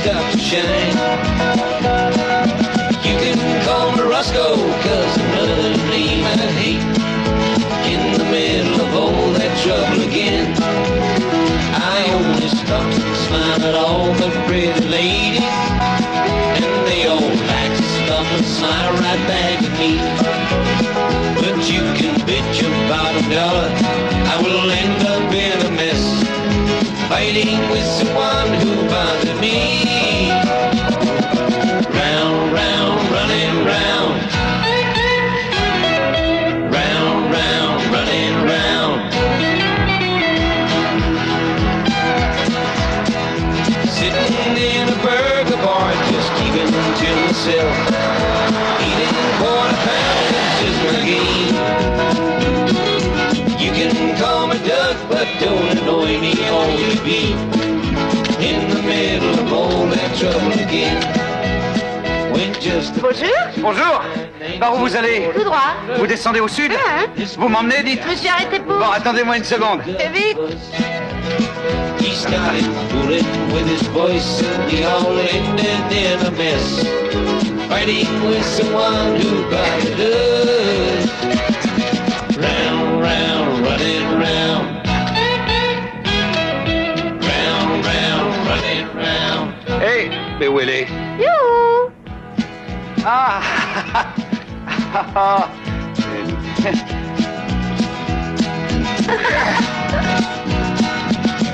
got to shine. You can call me Roscoe, cause another name I hate. In the middle of all that trouble again, I only stop and smile at all the pretty ladies, and they all like to stop and smile right back at me. But you can bet your bottom dollar I will end up in a mess, fighting with someone who bothered me. Round, round, running round. Round, round, running round. Sitting in a burger bar, just keeping to myself, eating quarter pounders is my game. You can call me Doug, but don't annoy me, always be in the middle of all that trouble again. Bonjour. Bonjour. Par où vous allez? Tout droit. Vous descendez au sud? Vous m'emmenez, dites? Je me suis arrêté pour... Bon, attendez-moi une seconde. Fais vite. He started fooling with his voice, and we all ended in a mess, fighting with someone who bothered us. Round, round, running round. Round, round, running round. Hey, mais où elle est? Youhou. Ah.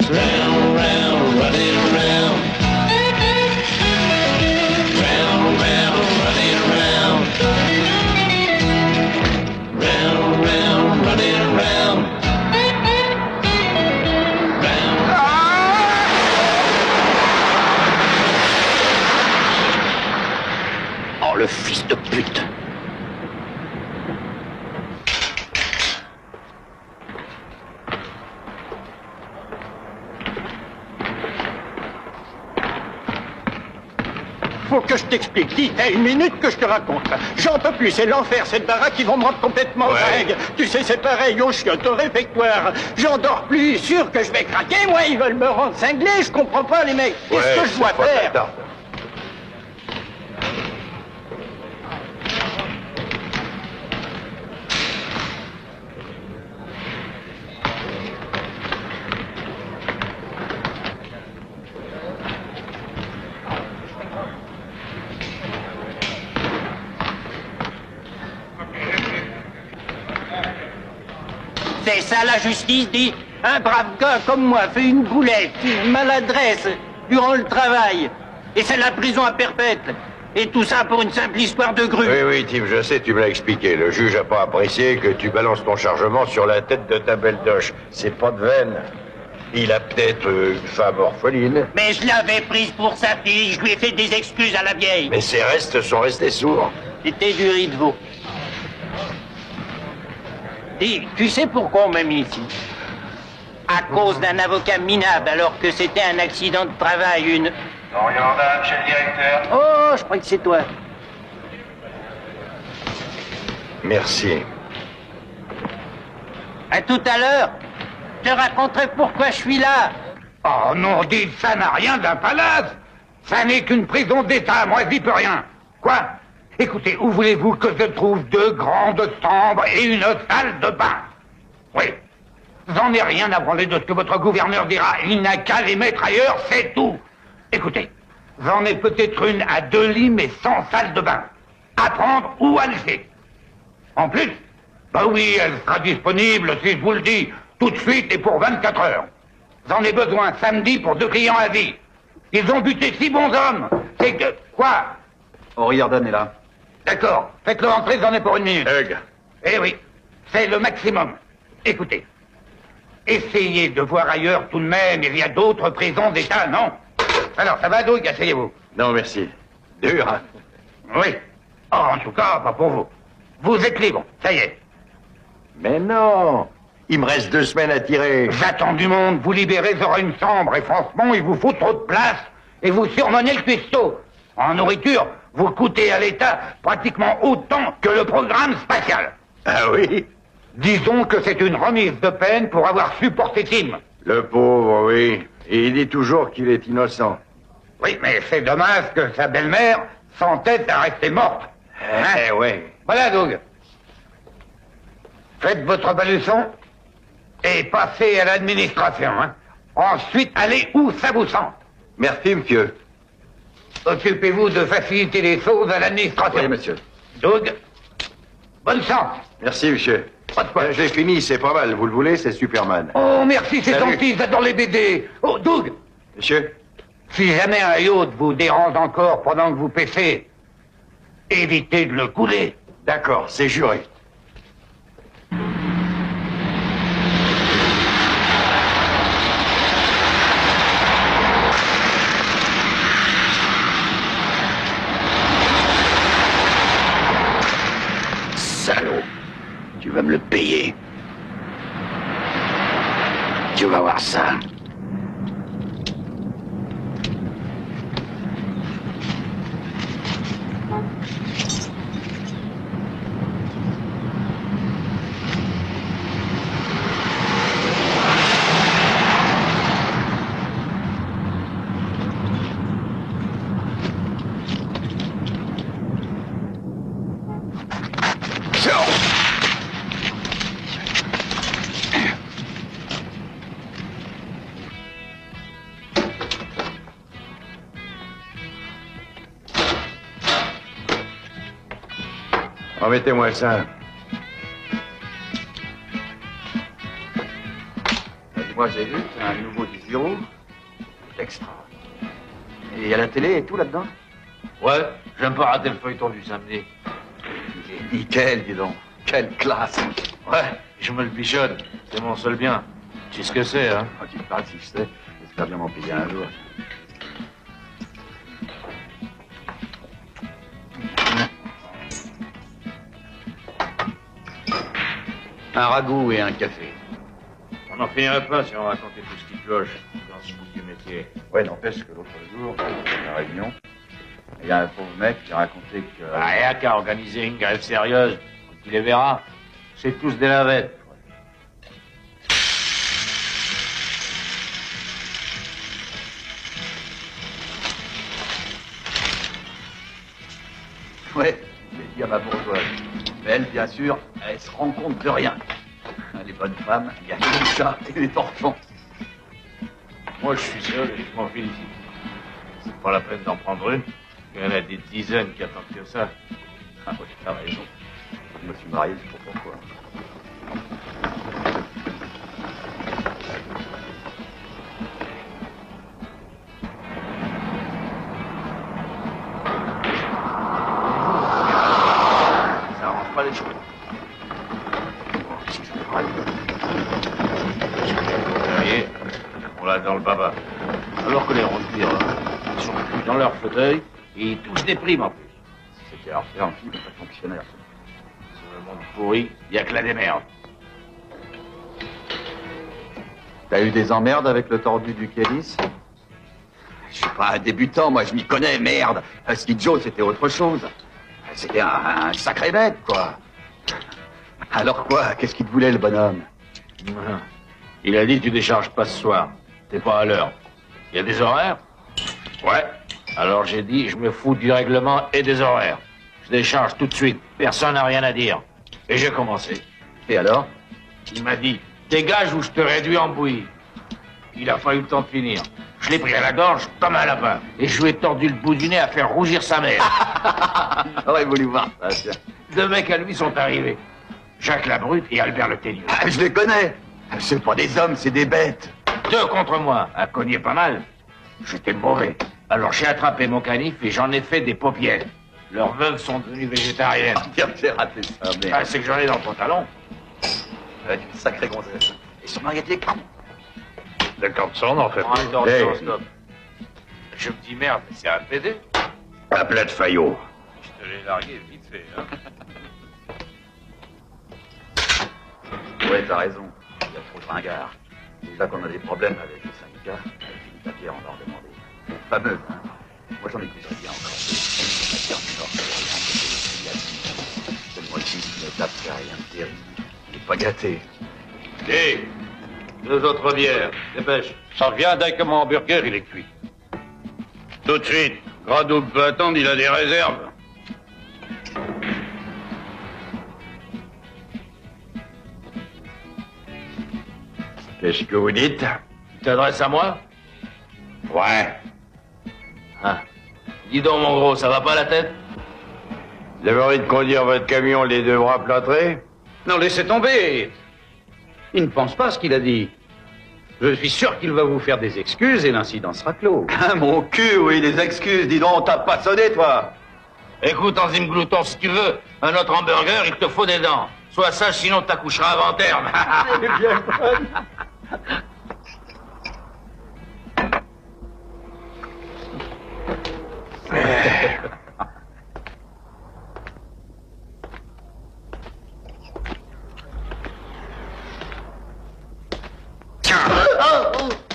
Round, round, running round. Round, round, running round. Round, round, running round. Round. Oh, le fils de pute! Faut que je t'explique. Dis, t'as une minute que je te raconte. J'en peux plus, c'est l'enfer, cette baraque, ils vont me rendre complètement dingue. Tu sais, c'est pareil aux chiottes, au réfectoire. J'en dors plus, sûr que je vais craquer, moi, ils veulent me rendre cinglé, je comprends pas, les mecs. Qu'est-ce que je dois faire? C'est ça la justice, dit. Un brave gars comme moi fait une boulette, une maladresse durant le travail. Et c'est la prison à perpète. Et tout ça pour une simple histoire de grue. Oui, oui, Tim, je sais, tu me l'as expliqué. Le juge a pas apprécié que tu balances ton chargement sur la tête de ta belle doche. C'est pas de veine. Il a peut-être une femme orpheline. Mais je l'avais prise pour sa fille, je lui ai fait des excuses à la vieille. Mais ses restes sont restés sourds. C'était du riz de veau. Dis, tu sais pourquoi on m'a mis ici? À cause d'un avocat minable, alors que c'était un accident de travail, une... Oriandane, chez le directeur. Oh, je crois que c'est toi. Merci. À tout à l'heure. Je te raconterai pourquoi je suis là. Oh non, dites, ça n'a rien d'un palace. Ça n'est qu'une prison d'État, moi j'y peux rien. Quoi? Écoutez, où voulez-vous que je trouve 2 grandes chambres et une salle de bain? Oui. J'en ai rien à branler de ce que votre gouverneur dira. Il n'a qu'à les mettre ailleurs, c'est tout. Écoutez, j'en ai peut-être une à 2 lits, mais sans salle de bain. À prendre ou à laisser. En plus, bah oui, elle sera disponible, si je vous le dis, tout de suite et pour 24 heures. J'en ai besoin samedi pour 2 clients à vie. Ils ont buté 6 bons hommes. C'est que... Quoi? O'Riordan est là. D'accord. Faites-le entrer, j'en ai pour 1 minute. Hug. Eh oui, c'est le maximum. Écoutez, essayez de voir ailleurs tout de même. Il y a d'autres prisons d'État, non? Alors, ça va, Doug? Asseyez-vous. Non, merci. Dur, hein? Oui. Oh, en tout cas, pas pour vous. Vous êtes libre, ça y est. Mais non. Il me reste 2 semaines à tirer. J'attends du monde. Vous libérez, j'aurai une chambre. Et franchement, il vous faut trop de place. Et vous surmenez le cuistot. En nourriture, vous coûtez à l'État pratiquement autant que le programme spatial. Ah oui? Disons que c'est une remise de peine pour avoir supporté Tim. Le pauvre, oui. Et il dit toujours qu'il est innocent. Oui, mais c'est dommage que sa belle-mère s'entête à rester morte. Eh ouais. Voilà, Doug. Faites votre baluçon et passez à l'administration. Hein. Ensuite, allez où ça vous sent. Merci, monsieur. Occupez-vous de faciliter les choses à l'administration. Oui, monsieur. Doug, bonne chance. Merci, monsieur. Pas de quoi. J'ai fini, c'est pas mal. Vous le voulez, c'est Superman. Oh, merci, c'est Salut. gentil, j'adore les BD. Oh, Doug, Monsieur? si jamais un yacht vous dérange encore pendant que vous pêchez, évitez de le couler. D'accord, c'est juré. Salaud, tu vas me le payer. Tu vas voir ça. Remettez-moi ça. Moi, j'ai vu, c'est un nouveau 10 euros. Extra. Et il y a la télé et tout là-dedans? Ouais, j'aime pas rater le feuilleton du samedi. Il est nickel, dis donc. Quelle classe. Ouais, je me le bichonne. C'est mon seul bien. Tu sais ce que c'est, hein? Oh, tu me parles si je sais. J'espère bien m'en payer un jour. Un ragoût et un café. On n'en finirait pas si on racontait tout ce qui cloche dans ce bout du métier. Ouais, n'empêche que l'autre jour, dans la réunion, il y a un pauvre mec qui a raconté que... Rien qu'à organiser une grève sérieuse. Tu les verras. C'est tous des lavettes. Ouais, je vais dire ma bourgeoise. Mais elle, bien sûr, elle se rend compte de rien. Les bonnes femmes, il y a que ça et les torchons. Moi, je suis seul et je m'en félicite. C'est pas la peine d'en prendre une. Il y en a des dizaines qui attendent que ça. Ah oui, t'as raison. Je me suis marié, je sais pas pourquoi. Ça arrange pas les choses. Si je me râle. Derrière, on l'a dans le baba. Alors que les rôdeurs, ils sont plus dans leur fauteuil et ils touchent des primes en plus. Si c'était à refaire, il n'y a pas de fonctionnaire. Sur le monde pourri, il n'y a que la démerde. T'as eu des emmerdes avec le tordu du Kélis? Je suis pas un débutant, moi je m'y connais, merde. Ski Joe, c'était autre chose. C'était un sacré bête, quoi. Alors quoi? Qu'est-ce qu'il te voulait, le bonhomme? Il a dit tu décharges pas ce soir. T'es pas à l'heure. Il y a des horaires? Ouais. Alors j'ai dit je me fous du règlement et des horaires. Je décharge tout de suite. Personne n'a rien à dire. Et j'ai commencé. Et alors? Il m'a dit dégage ou je te réduis en bouillie. Il a pas eu le temps de finir. Je l'ai pris à la gorge comme un lapin. Et je lui ai tordu le bout du nez à faire rougir sa mère. J'aurais voulu voir ça, tiens. Deux mecs à lui sont arrivés. Jacques Labrute et Albert Le Ténieux. Ah, je les connais. C'est pas des hommes, c'est des bêtes. Deux contre moi, à cogner pas mal. J'étais mauvais. Alors j'ai attrapé mon canif et j'en ai fait des paupières. Leurs veuves sont devenues végétariennes. Tiens, j'ai raté ça, Ah, merde. c'est que j'en ai dans le pantalon. Une sacrée gonzesse. Et son mari était con. Le Campson, en fait. Hey. Stop. Je me dis merde, mais c'est un PD. Un plat de faillot. Je te l'ai largué vite fait, hein. Ouais, t'as raison. Il y a trop de ringards. Déjà qu'on a des problèmes avec les syndicats, avec les papiers, on va en demander. Fameuse, hein. Moi, j'en ai plusieurs bien encore. Donne-moi le fils qui me tape, c'est rien de terrible. Il est pas gâté. Hé, deux autres bières, dépêche. Ça revient dès que mon hamburger, il est cuit. Tout de suite. Gradouille peut attendre, il a des réserves. Qu'est-ce que vous dites? Tu t'adresses à moi? Ouais. Ah. Dis donc, mon gros, ça va pas la tête? Vous avez envie de conduire votre camion les deux bras plâtrés? Non, laissez tomber. Il ne pense pas ce qu'il a dit. Je suis sûr qu'il va vous faire des excuses et l'incident sera clos. Ah, mon cul, oui, des excuses. Dis donc, t'as pas sonné, toi. Écoute, enzyme glouton, si tu veux, un autre hamburger, il te faut des dents. Sois sage, sinon t'accoucheras avant terme. C'est bien bonne.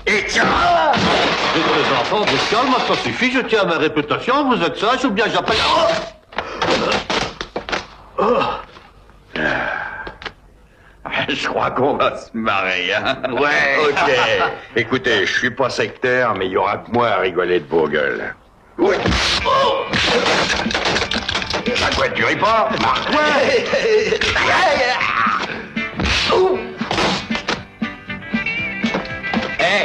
Et tiens! Les enfants, vous calme, ça suffit, je tiens à ma réputation, vous êtes sage ou bien j'appelle... Je crois qu'on va se marrer, hein. Ouais, ok. Écoutez, je suis pas sectaire, mais il y aura que moi à rigoler de vos gueules. Oui. Oh. À quoi tu ris pas? Marque-toi! Hé! Hé!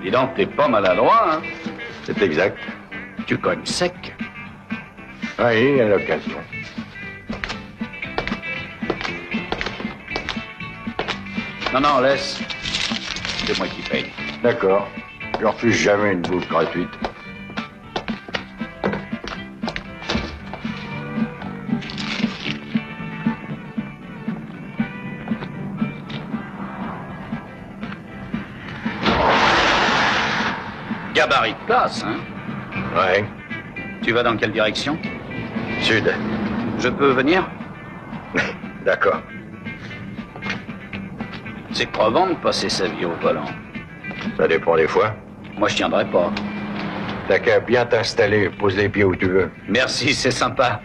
Dis donc, t'es pas maladroit, hein? C'est exact. Tu cognes sec. Oui, à l'occasion. Non, non, laisse. C'est moi qui paye. D'accord. Je refuse jamais une bouffe gratuite. Gabarit de place, hein? Ouais. Tu vas dans quelle direction? Sud. Je peux venir? D'accord. C'est crevant de passer sa vie au volant. Ça dépend des fois. Moi, je tiendrai pas. T'as qu'à bien t'installer, pose les pieds où tu veux. Merci, c'est sympa.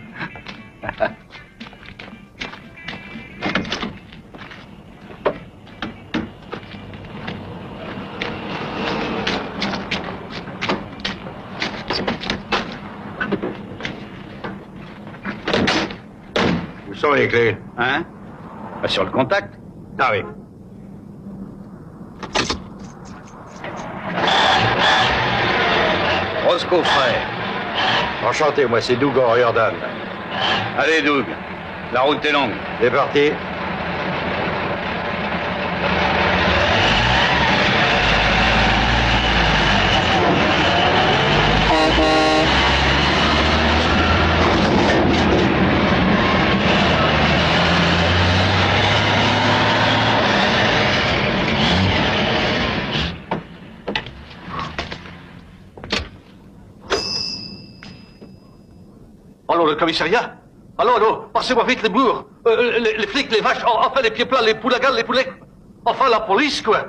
Où sont les clés? Hein? Pas sur le contact? Ah oui. Roscoe Frère. Enchanté, moi c'est Doug O'Riordan. Allez, Doug. La route est longue. C'est parti. Allô, le commissariat? Allô, allô, passez-moi vite les bourgs, les flics, les vaches, enfin les pieds plats, les poulagans, les poulets, enfin la police, quoi.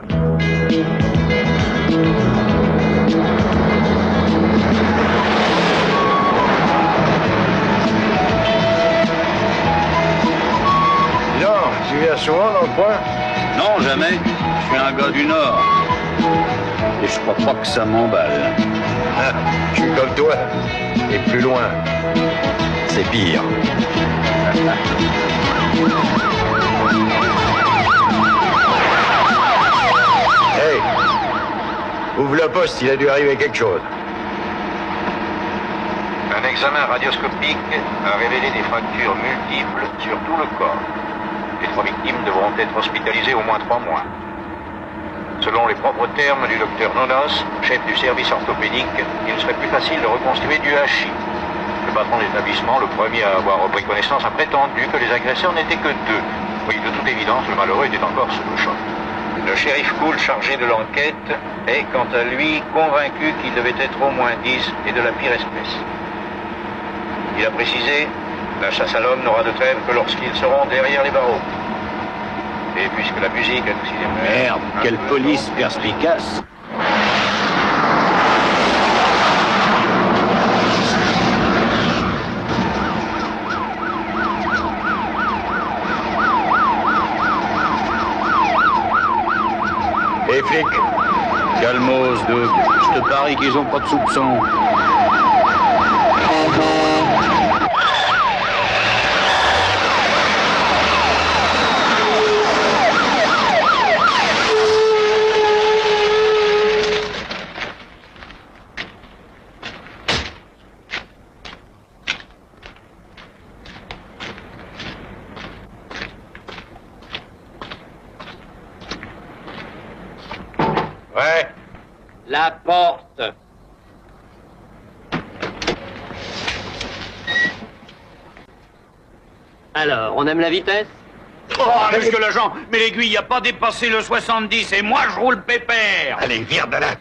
Dis donc, tu viens souvent dans le coin? Non, jamais. Je suis un gars du Nord. Et je crois pas que ça m'emballe. Ah, je suis comme toi. Et plus loin. C'est pire. Hey! Ouvre le poste, il a dû arriver quelque chose. Un examen radioscopique a révélé des fractures multiples sur tout le corps. Les 3 victimes devront être hospitalisées au moins 3 mois. Selon les propres termes du docteur Nonos, chef du service orthopédique, il serait plus facile de reconstituer du hachis. Le patron de l'établissement, le premier à avoir repris connaissance, a prétendu que les agresseurs n'étaient que deux. Oui, de toute évidence, le malheureux était encore sous le choc. Le shérif Cool, chargé de l'enquête, est, quant à lui, convaincu qu'il devait être au moins 10 et de la pire espèce. Il a précisé, la chasse à l'homme n'aura de trêve que lorsqu'ils seront derrière les barreaux. Et puisque la musique a aussi des... Merde, quelle police perspicace. Les flics, Calmos, Doug. Je te parie qu'ils ont pas de soupçons. ouais. La porte. Alors, on aime la vitesse? Oh, monsieur l'agent, mais l'aiguille n'a pas dépassé le 70 et moi je roule pépère. Allez, vire de là.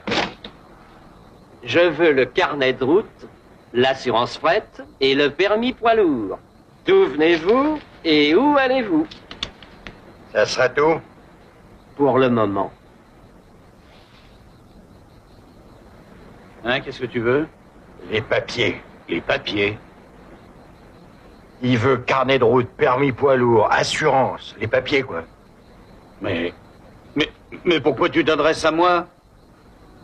Je veux le carnet de route, l'assurance fret et le permis poids lourd. D'où venez-vous et où allez-vous? Ça sera tout? Pour le moment. Hein, qu'est-ce que tu veux? Les papiers. Les papiers. Il veut carnet de route, permis poids lourd, assurance. Les papiers, quoi. Mais pourquoi tu t'adresses à moi?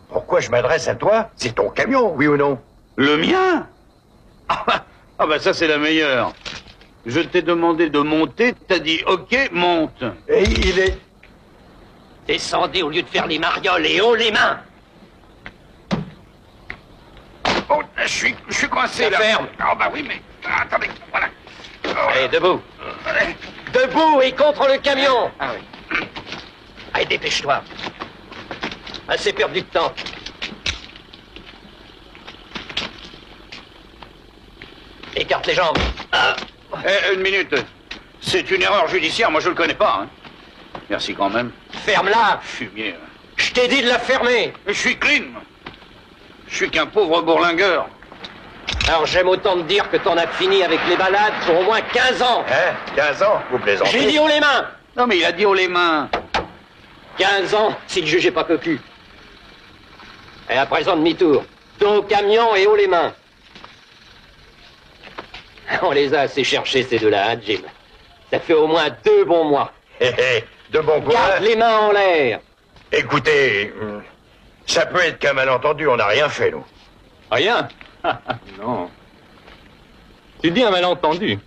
Pourquoi je m'adresse à toi? C'est ton camion, oui ou non? Le mien? Ah bah ça c'est la meilleure. Je t'ai demandé de monter, t'as dit ok, monte. Et il est... Descendez au lieu de faire les marioles et haut les mains. Oh, je suis coincé là. Ferme. Ah bah oui, mais attendez, voilà. Allez, debout. Debout et contre le camion. Ah oui. Allez, dépêche-toi. Assez perdu de temps. Écarte les jambes. Ah. Une minute. C'est une erreur judiciaire, moi je le connais pas. Hein. Merci quand même. Ferme-la. Fumier. Je t'ai dit de la fermer. Je suis clean. Je suis qu'un pauvre bourlingueur. Alors j'aime autant te dire que t'en as fini avec les balades pour au moins 15 ans. Hein? 15 ans? Vous plaisantez? J'ai dit haut les mains. Non mais il a dit haut les mains. 15 ans si le juge est pas cocu. Et à présent demi-tour. Dos au camion et haut les mains. On les a assez cherchés ces deux-là, hein, Jim. Ça fait au moins 2 bons mois. De bon courage. Garde les mains en l'air. Écoutez, ça peut être qu'un malentendu, on n'a rien fait, nous. Rien? Non. Tu dis un malentendu.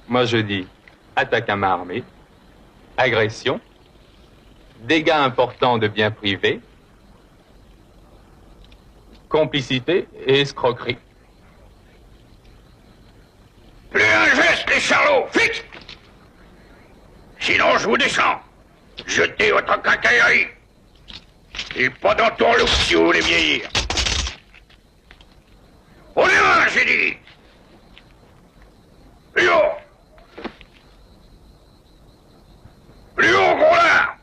Moi, je dis attaque à main armée, agression, dégâts importants de biens privés, complicité et escroquerie. Plus un geste, les charlots, vite! Sinon, je vous descends. Jetez votre quincaillerie. Et pas dans ton loup si vous voulez vieillir. On est loin, j'ai dit. Plus haut. Plus haut, gros lard.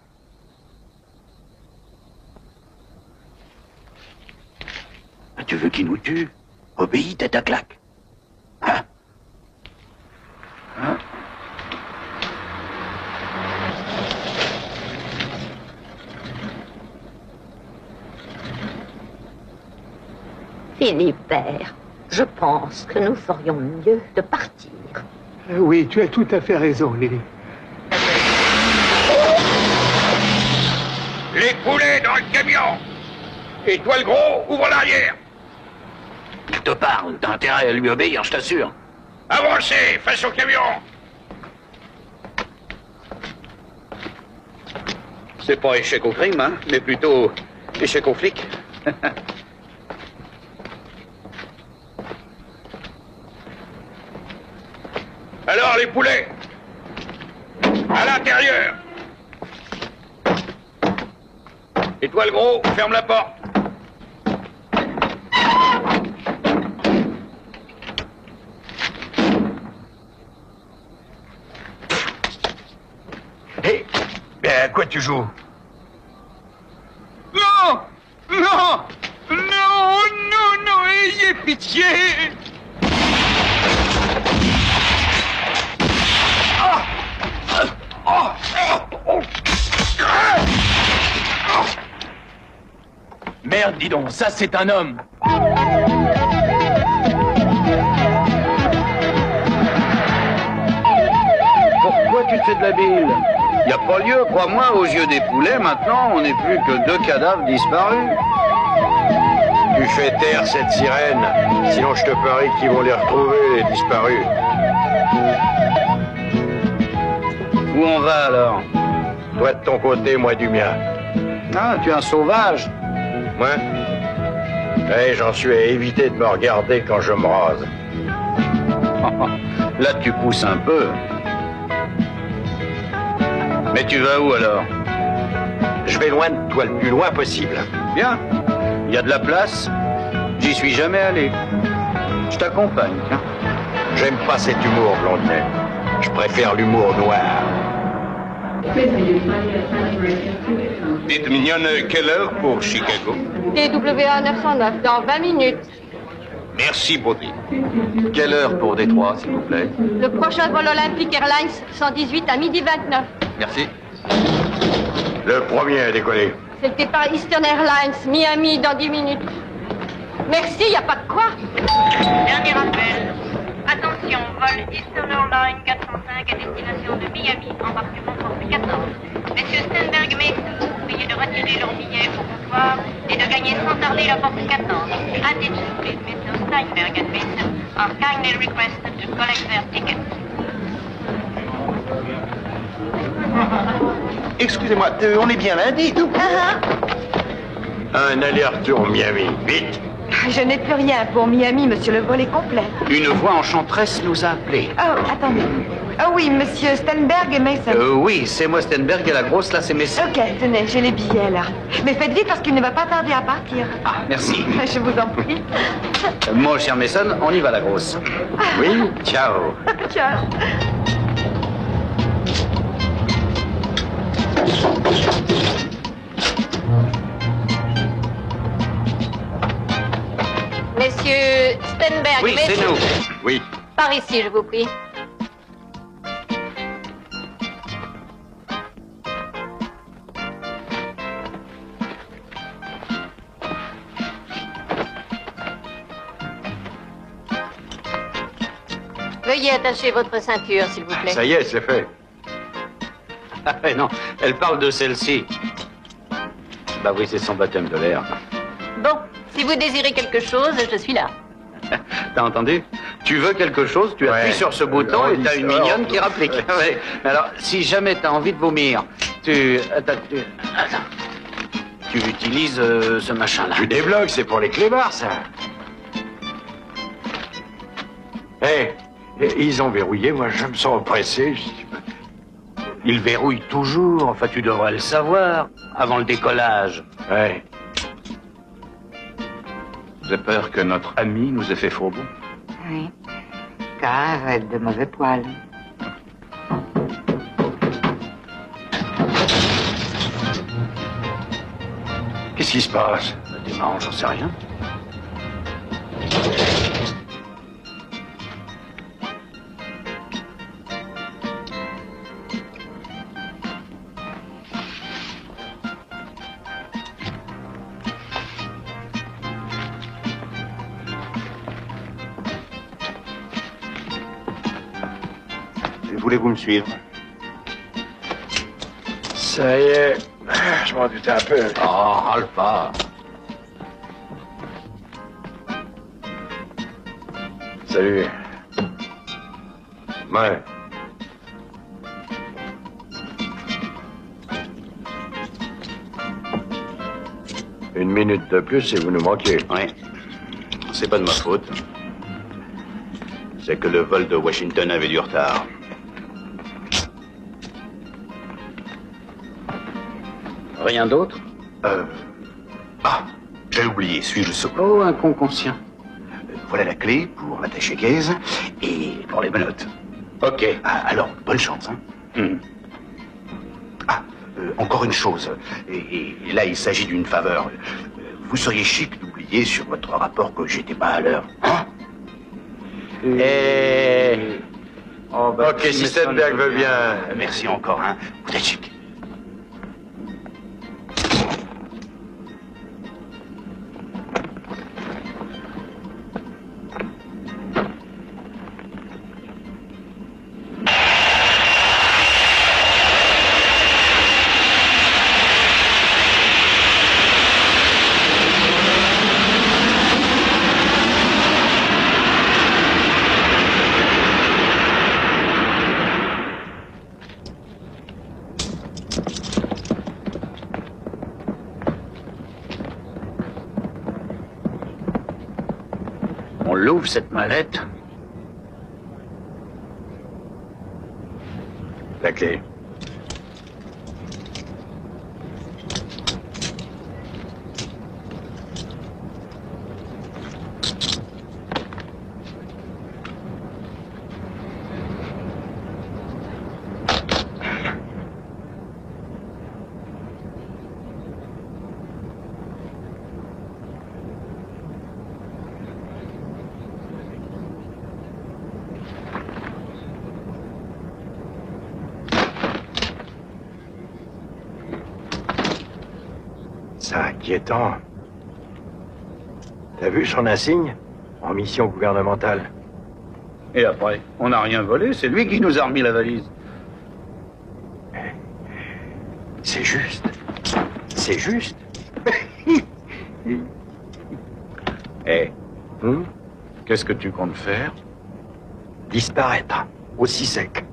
Tu veux qu'il nous tue? Obéis, tête à claque. Hein? Hein? Philibert, je pense que nous ferions mieux de partir. Oui, tu as tout à fait raison, Lily. Les poulets dans le camion. Et toi, le gros, ouvre l'arrière. Je te parle, t'as intérêt à lui obéir, je t'assure. Avancez, face au camion. C'est pas échec au crime, hein, mais plutôt échec aux flics. Alors, les poulets, à l'intérieur. Et toi, le gros, ferme la porte. à quoi tu joues? Non! Non! Non! Non! Non! Ayez pitié! Merde, dis donc, ça c'est un homme. Pourquoi tu te fais de la bile? Y a pas lieu, crois-moi, aux yeux des poulets, maintenant, on n'est plus que 2 cadavres disparus. Tu fais taire cette sirène, sinon je te parie qu'ils vont les retrouver, les disparus. Où on va, alors? Toi de ton côté, moi du mien. Ah, tu es un sauvage. Moi? Eh, j'en suis à éviter de me regarder quand je me rase. Là, tu pousses un peu. Mais tu vas où, alors? Je vais loin de toi, le plus loin possible. Bien. Il y a de la place. J'y suis jamais allé. Je t'accompagne, tiens. J'aime pas cet humour, Blondinet. Je préfère l'humour noir. Dites mignonne, quelle heure pour Chicago? TWA 909, dans 20 minutes. Merci, Baudry. Quelle heure pour Détroit, s'il vous plaît? Le prochain vol Olympic Airlines 118 à 12h29. Merci. Le premier à décoller. C'est le départ Eastern Airlines, Miami, dans 10 minutes. Merci, y a pas de quoi. Dernier appel. Attention, vol Eastern Airlines 405 à destination de Miami, embarquement porte 14. Messieurs Stenberg et Mason, priez de retirer leur billet au comptoir et de gagner sans tarder la porte 14. Attention, please, Mr. Steinberg and Mason are kindly requested to collect their tickets. Excusez-moi, on est bien lundi, nous. Un aller-retour Miami, vite. Je n'ai plus rien pour Miami, monsieur, le vol est complet. Une voix enchanteresse nous a appelés. Oh, attendez. Oh oui, monsieur Stenberg et Mason. Oui, c'est moi Stenberg et la grosse, là, c'est Mason. Ok, tenez, j'ai les billets, là. Mais faites vite parce qu'il ne va pas tarder à partir. Ah, merci. Je vous en prie. Mon cher Mason, on y va, la grosse. Oui, ciao. Ciao. Messieurs Stenberg, Oui, c'est Mason. nous. Oui. Par ici, je vous prie. Veuillez attacher votre ceinture, s'il vous plaît. Ça y est, c'est fait. Ah non, elle parle de celle-ci. Bah oui, c'est son baptême de l'air. Bon, si vous désirez quelque chose, je suis là. T'as entendu? Tu veux quelque chose, tu appuies sur ce bouton et t'as une mignonne qui rapplique. Ouais. Mais alors, si jamais t'as envie de vomir, tu utilises ce machin-là. Tu débloques, c'est pour les clébards, ça. Hé, ils ont verrouillé, moi je me sens oppressé. Ils verrouillent toujours, enfin tu devrais le savoir, avant le décollage. Ouais. J'ai peur que notre ami nous ait fait faux bon. Oui. Car elle a de mauvais poils. Qu'est-ce qui se passe? C'est marrant, j'en sais rien. Voulez-vous me suivre? Ça y est, je m'en doutais un peu. Oh, râle pas. Salut. Ouais. Une minute de plus et vous nous manquez. Oui. C'est pas de ma faute. C'est que le vol de Washington avait du retard. Rien d'autre? Ah, j'ai oublié, suis-je souple? Oh, un con conscient. Voilà la clé pour l'attaché caisse et pour les menottes. Ok. Ah, alors, bonne chance, hein? Hmm. Ah, Encore une chose, et là il s'agit d'une faveur. Vous seriez chic d'oublier sur votre rapport que j'étais pas à l'heure. Hein? Oh, bah, ok, si Stenberg veut bien. Merci encore, hein. Vous êtes chic. On l'ouvre, cette mallette. La clé. C'est inquiétant. T'as vu son insigne? En mission gouvernementale. Et après, on n'a rien volé, c'est lui qui nous a remis la valise. C'est juste. C'est juste. Qu'est-ce que tu comptes faire? Disparaître, aussi sec,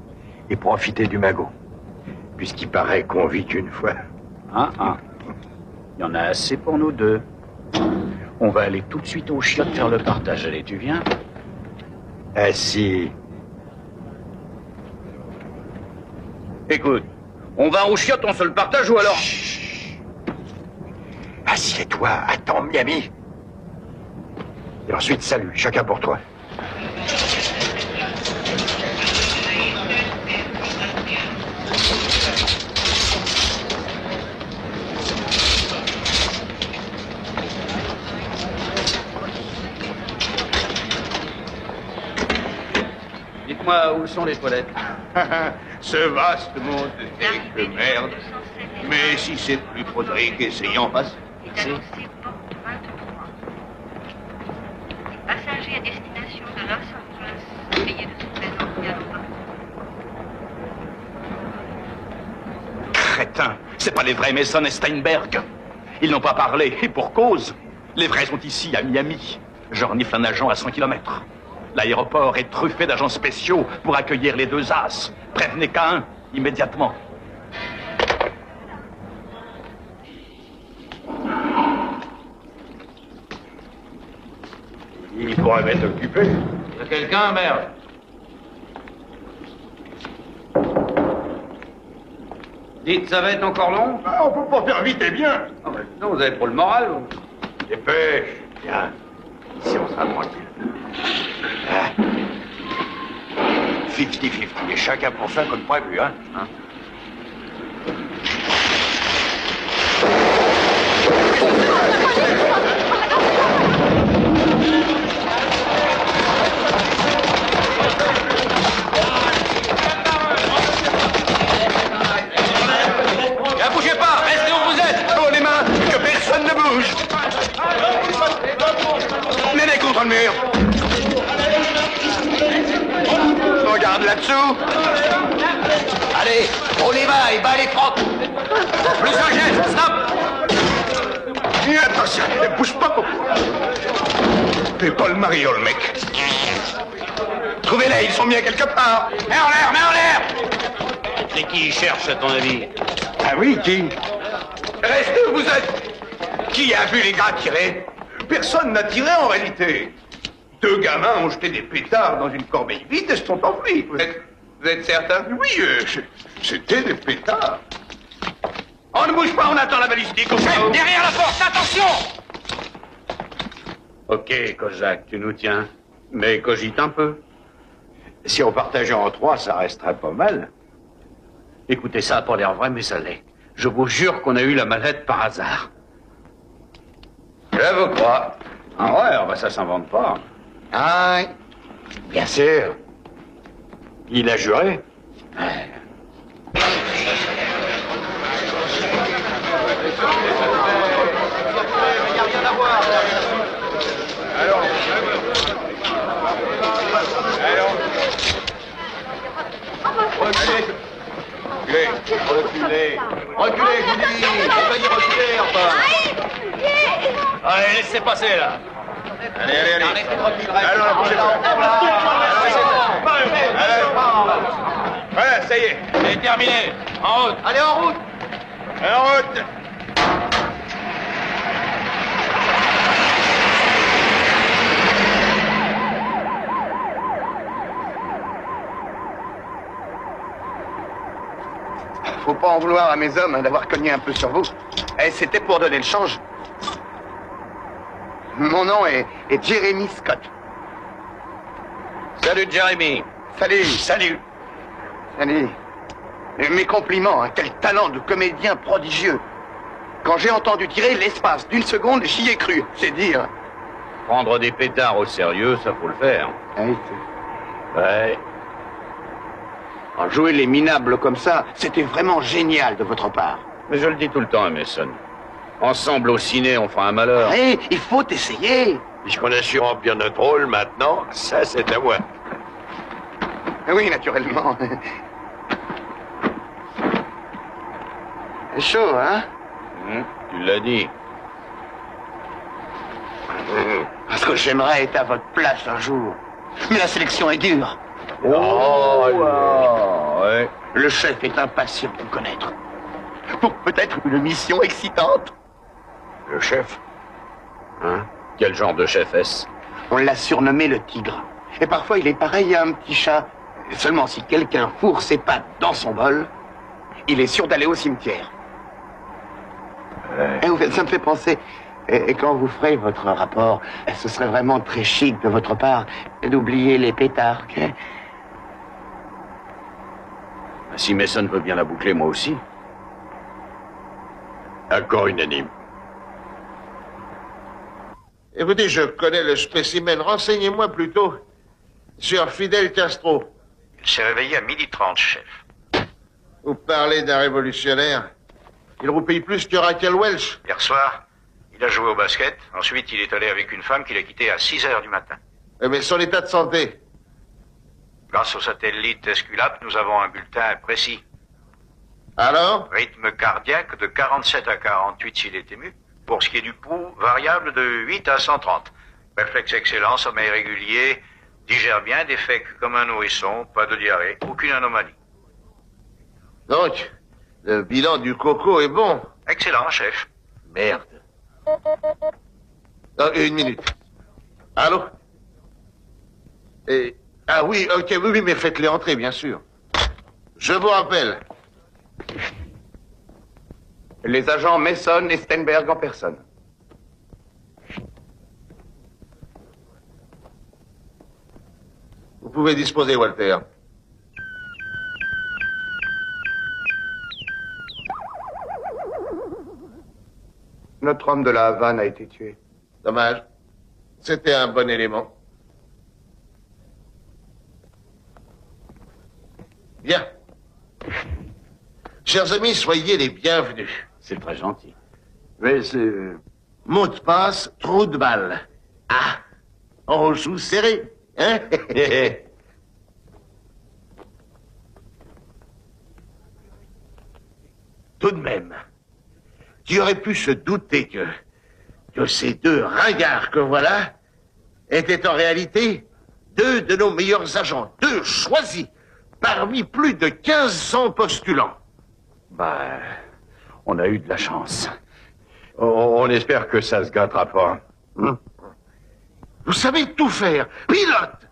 et profiter du magot. Puisqu'il paraît qu'on vit qu'une fois. Il y en a assez pour nous deux. On va aller tout de suite au chiottes faire le partage. Allez, tu viens? Ah si. Écoute, on va au chiottes, on se le partage ou alors? Assieds-toi, attends Miami. Et ensuite, salut, chacun pour toi. Dites-moi, où sont les toilettes? Ce vaste monde de merde. Mais si c'est plus prosaïque, essayons, passe. Passager à destination de Los Angeles, payé de son présence bien longtemps. Crétin, c'est pas les vrais Mason et Steinberg. Ils n'ont pas parlé, et pour cause. Les vrais sont ici, à Miami. Je renifle un agent à 100 km. L'aéroport est truffé d'agents spéciaux pour accueillir les deux as. Prévenez qu'un, immédiatement. Il pourrait m'être occupé. Y'a quelqu'un, merde? Dites, ça va être encore long? On peut pas faire vite et bien. Non, vous avez pour le moral? Dépêche. Viens. Ici, on sera tranquille. 50-50, et chacun pour soi comme prévu, hein? Ne bougez pas, restez où vous êtes. Oh, les mains, que personne ne bouge. Menez contre le mur. Regarde là-dessous. Allez, on y va et bas les crocs. Plus un geste, stop. Et attention, ne bouge pas beaucoup. Fais pas le mariole, mec. Trouvez-les, ils sont bien quelque part. Mets en l'air, mets en l'air. C'est qui cherche, à ton avis? Ah oui, qui? Restez où vous êtes. Qui a vu les gars tirer? Personne n'a tiré en réalité. Deux gamins ont jeté des pétards dans une corbeille vide et se sont enfuis. Vous êtes certain? Oui, c'était des pétards. On ne bouge pas, on attend la balistique. Chef, derrière la porte, attention! Ok, Kozak, tu nous tiens. Mais cogite un peu. Si on partageait en trois, ça resterait pas mal. Écoutez, ça a pas l'air vrai, mais ça l'est. Je vous jure qu'on a eu la mallette par hasard. Je vous crois. Ah ouais, bah ça s'invente pas. Ah, bien sûr. Il a juré. Ouais. Reculez, reculez, je vous dis. Veuillez reculer, enfin. Allez, laissez passer, là. Allez, allez, allez. Arrêtez de reculer. Alors, voilà, ça y est. C'est terminé. En route. Allez, en route. En route. Faut pas en vouloir à mes hommes d'avoir cogné un peu sur vous. Eh, c'était pour donner le change. Mon nom est Jeremy Scott. Salut, Jeremy. Salut. Salut. Salut. Mes compliments, hein, quel talent de comédien prodigieux. Quand j'ai entendu tirer, l'espace d'une seconde, j'y ai cru, c'est dire. Prendre des pétards au sérieux, ça faut le faire. Oui, Ouais. alors, jouer les minables comme ça, c'était vraiment génial de votre part. Mais je le dis tout le temps à Mason. Ensemble au ciné, on fera un malheur. Eh, il faut essayer. Puisqu'on a su remplir notre rôle maintenant, ça c'est à moi. Oui, naturellement. C'est chaud, hein? Tu l'as dit. Parce que j'aimerais être à votre place un jour. Mais la sélection est dure. Oh là, ouais. Le chef est impatient de vous connaître. Pour peut-être une mission excitante. Le chef? Hein? Quel genre de chef est-ce? On l'a surnommé le tigre. Et parfois il est pareil à un petit chat. Seulement si quelqu'un fourre ses pattes dans son bol, il est sûr d'aller au cimetière. Et au fait, ça me fait penser, et quand vous ferez votre rapport, ce serait vraiment très chic de votre part d'oublier les pétards, ok? Si Mason veut bien la boucler, moi aussi. Accord unanime. Écoutez, je connais le spécimen. Renseignez-moi plutôt sur Fidel Castro. Il s'est réveillé à 12h30, chef. Vous parlez d'un révolutionnaire. Il roupille plus que Raquel Welch. Hier soir, il a joué au basket. Ensuite, il est allé avec une femme qu'il a quittée à 6h du matin. Mais son état de santé? Grâce au satellite Esculape, nous avons un bulletin précis. Alors? Rythme cardiaque de 47 à 48 s'il est ému. Pour ce qui est du pouls, variable de 8 à 130. Réflexe excellent, sommeil régulier, digère bien, défèque comme un nourrisson, pas de diarrhée, aucune anomalie. Donc, le bilan du coco est bon. Excellent, chef. Merde. Non, une minute. Allô? Ah oui, ok, oui, mais faites-les entrer, bien sûr. Je vous rappelle. Les agents Mason et Steinberg en personne. Vous pouvez disposer, Walter. Notre homme de la Havane a été tué. Dommage. C'était un bon élément. Bien. Chers amis, soyez les bienvenus. C'est très gentil. Mais c'est... Mot de passe, trou de balle. Ah, on joue serré, hein? Tout de même, qui aurait pu se douter que ces deux ringards que voilà étaient en réalité deux de nos meilleurs agents, deux choisis parmi plus de 1500 postulants. Bah, on a eu de la chance. On espère que ça se gâtera pas. Vous savez tout faire. Pilote,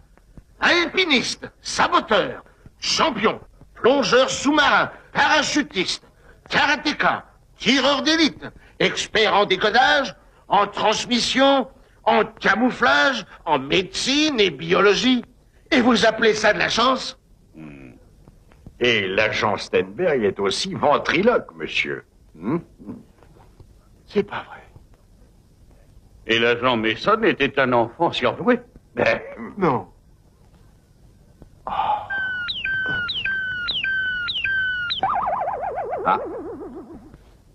alpiniste, saboteur, champion, plongeur sous-marin, parachutiste, karatéka, tireur d'élite, expert en décodage, en transmission, en camouflage, en médecine et biologie. Et vous appelez ça de la chance? Et l'agent Steinberg est aussi ventriloque, monsieur. C'est pas vrai. Et l'agent Mason était un enfant surdoué. Ben, non. Ah.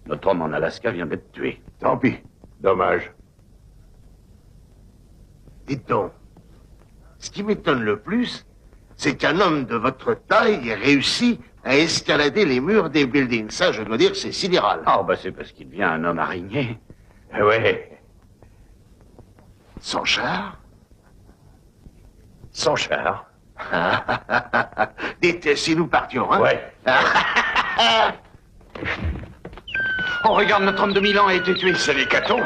Notre homme en Alaska vient d'être tué. Tant pis. Dommage. Dites donc, ce qui m'étonne le plus, c'est qu'un homme de votre taille ait réussi à escalader les murs des buildings. Ça, je dois dire, c'est sidéral. Ah, bah c'est parce qu'il devient un homme araignée. Ouais. Sans char? Sans char. Dites, si nous partions, hein? Ouais. Oh, regarde, notre homme de Milan a été tué. C'est l'hécatombe.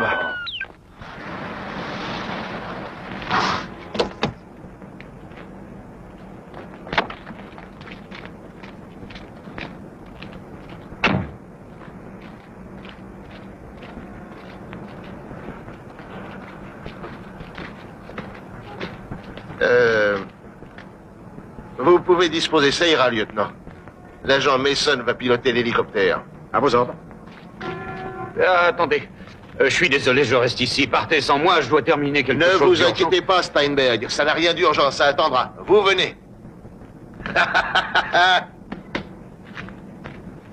Vous pouvez disposer, ça ira, lieutenant. L'agent Mason va piloter l'hélicoptère. À vos ordres. Attendez. Je suis désolé, je reste ici. Partez sans moi, je dois terminer quelque chose. Ne vous inquiétez pas, Steinberg. Ça n'a rien d'urgent, ça attendra. Vous venez.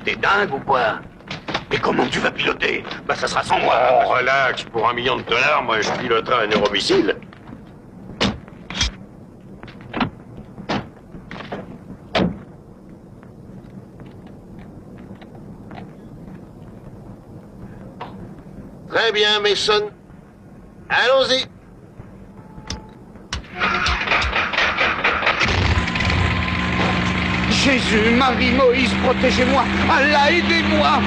T'es dingue ou quoi? Et comment tu vas piloter? Bah ça sera sans moi. Oh, relax. Pour $1 million, moi, je piloterai un euromissile. Très bien, Mason. Allons-y. Jésus, Marie, Moïse, protégez-moi. Allah, aidez-moi.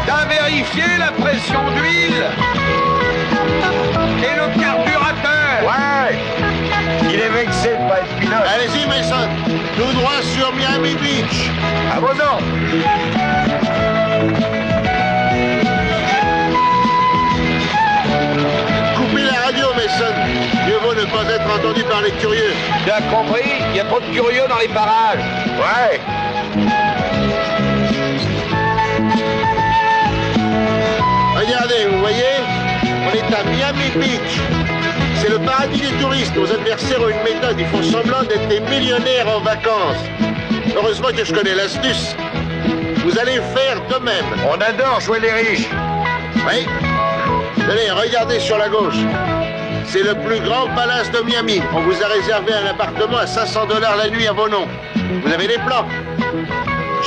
T'as vérifié la pression d'huile et le carburateur? Ouais. Il est vexé de pas être pilote. Allez-y, Mason. Tout droit sur Miami Beach. À vos ordres. Coupez la radio, Mason. Mieux vaut ne pas être entendu par les curieux. T'as compris? Il y a trop de curieux dans les parages. Ouais. Regardez, vous voyez? On est à Miami Beach. C'est le paradis des touristes. Nos adversaires ont une méthode. Ils font semblant d'être des millionnaires en vacances. Heureusement que je connais l'astuce. Vous allez faire de même. On adore jouer les riches. Oui. Tenez, regardez sur la gauche. C'est le plus grand palace de Miami. On vous a réservé un appartement à $500 la nuit à vos noms. Vous avez les plans.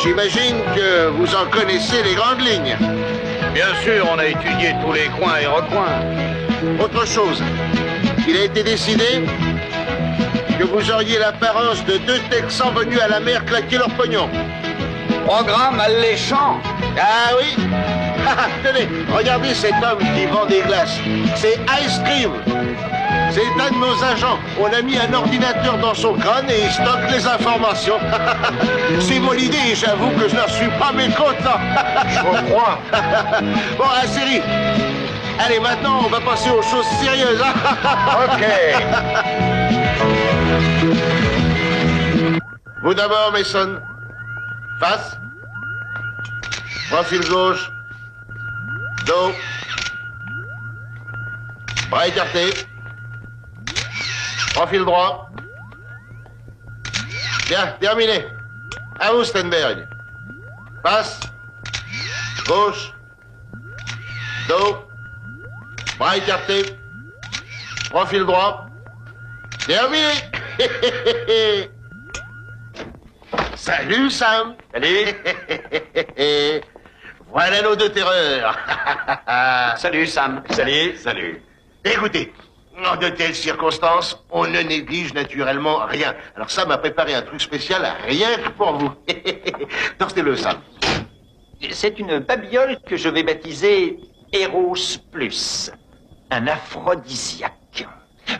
J'imagine que vous en connaissez les grandes lignes. Bien sûr, on a étudié tous les coins et recoins. Autre chose, il a été décidé que vous auriez l'apparence de 2 Texans venus à la mer claquer leur pognon. Programme alléchant. Ah oui. Tenez, regardez cet homme qui vend des glaces. C'est Ice Cream. C'est un de nos agents. On a mis un ordinateur dans son crâne et il stocke les informations. C'est mon idée et j'avoue que je n'en suis pas mécontent. Je vous crois. Bon, la série. Allez, maintenant, on va passer aux choses sérieuses. OK. Vous d'abord, Mason. Face. Profil gauche. Dos. Bras écartés. Profil droit. Bien, terminé. À vous, Steinberg. Face. Gauche. Dos. Bras écartés. Profil droit. Terminé. Salut, Sam. Salut. Voilà nos 2 terreurs. Salut, Sam. Salut. Écoutez, en de telles circonstances, on ne néglige naturellement rien. Alors Sam a préparé un truc spécial rien que pour vous. Torstez-le, Sam. C'est une babiole que je vais baptiser Eros Plus. Un aphrodisiaque.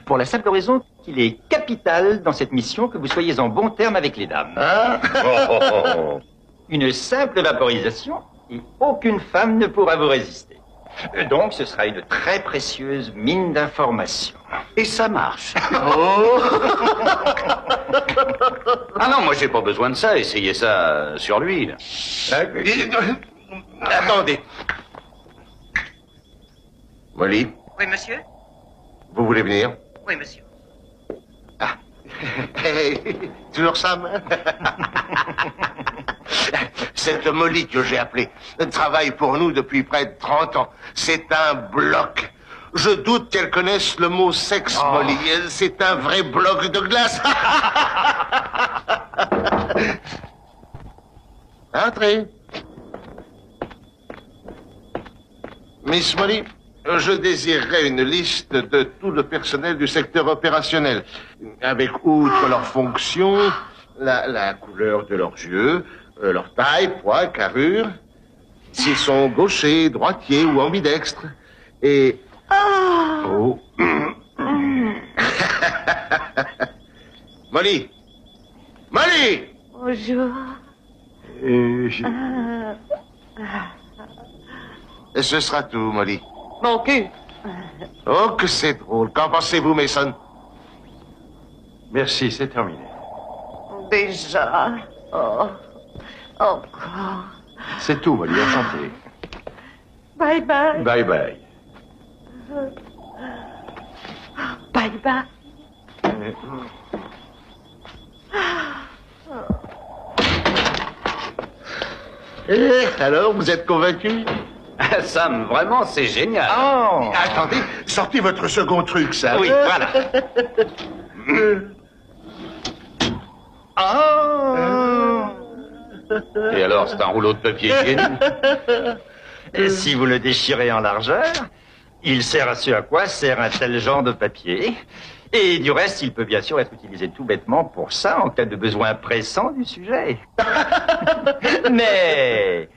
Pour la simple raison qu'il est capital dans cette mission que vous soyez en bon terme avec les dames. Hein? Une simple vaporisation et aucune femme ne pourra vous résister. Donc, ce sera une très précieuse mine d'informations. Et ça marche. Oh. Ah non, moi j'ai pas besoin de ça. Essayez ça sur lui. Là. Attendez. Molly, Oui, monsieur? vous voulez venir? Oui, monsieur. Toujours Sam? Cette Molly que j'ai appelée travaille pour nous depuis près de 30 ans. C'est un bloc. Je doute qu'elle connaisse le mot sexe, Molly. C'est un vrai bloc de glace. Entrez. Miss Molly, je désirerais une liste de tout le personnel du secteur opérationnel, avec outre leurs fonctions, la couleur de leurs yeux, leur taille, poids, carrure, s'ils sont gauchers, droitiers ou ambidextres, et... Oh. Molly! Molly! Bonjour. Ce sera tout, Molly. Mon cul. Oh, que c'est drôle. Qu'en pensez-vous, Mason? Merci, c'est terminé. Déjà. Oh. Encore. C'est tout, Molly, enchanté. Bye bye. Bye bye. Bye bye. Alors, vous êtes convaincu? Sam, vraiment, c'est génial. Oh. Attendez, sortez votre second truc, ça. Oui, voilà. Et alors, c'est un rouleau de papier hygiénique? Et si vous le déchirez en largeur, il sert à ce à quoi sert un tel genre de papier. Et du reste, il peut bien sûr être utilisé tout bêtement pour ça, en cas de besoin pressant du sujet. Mais...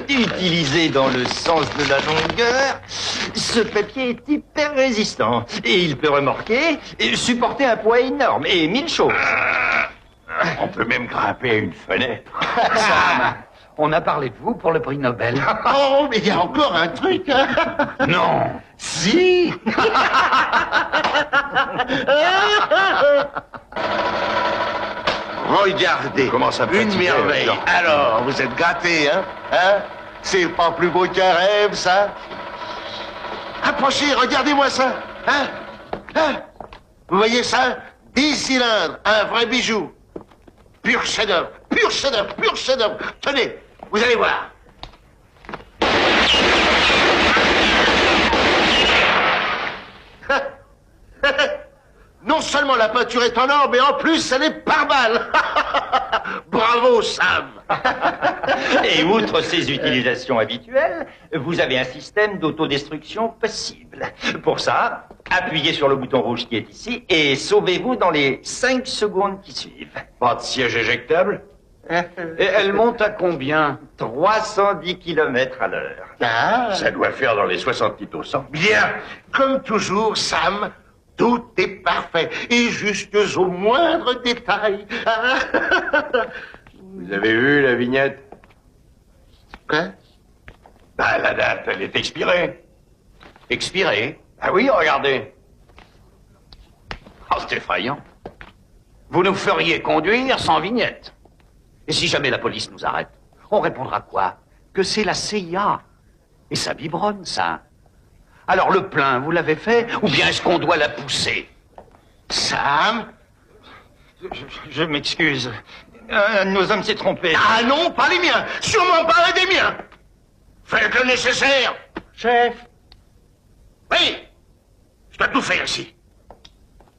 Utilisé dans le sens de la longueur, ce papier est hyper résistant. Et il peut remorquer et supporter un poids énorme et 1000 choses. On peut même grimper à une fenêtre. Sam, on a parlé de vous pour le prix Nobel. Oh, mais il y a encore un truc, hein? Non. Si. Regardez, Comment ça me une fatigue, merveille. alors. Alors, vous êtes gâtés, hein? C'est pas plus beau qu'un rêve, ça? Approchez, regardez-moi ça. Vous voyez ça? 10 cylindres, un vrai bijou. Pur chef-d'œuvre, pur chef-d'œuvre, pur chef-d'œuvre. Tenez, vous allez voir. Non seulement la peinture est en or, mais en plus, elle est par balle. Bravo, Sam. Et outre ces utilisations habituelles, vous avez un système d'autodestruction possible. Pour ça, appuyez sur le bouton rouge qui est ici et sauvez-vous dans les 5 secondes qui suivent. Pas de siège éjectable? Et elle monte à combien? 310 km à l'heure. Ça doit faire dans les 60 litres au 100. Bien, comme toujours, Sam, tout est parfait, et jusqu'aux moindres détails. Vous avez vu la vignette? Quoi? Bah, la date, elle est expirée. Expiré? Ah oui, regardez. Oh, c'est effrayant. Vous nous feriez conduire sans vignette. Et si jamais la police nous arrête, on répondra quoi? Que c'est la CIA. Et ça biberonne, ça. Alors le plein, vous l'avez fait? Ou bien est-ce qu'on doit la pousser? Sam? Je m'excuse. Un de nos hommes s'est trompé. Ah non, pas les miens. Sûrement pas un des miens. Faites le nécessaire. Chef, Oui, je dois tout faire ici.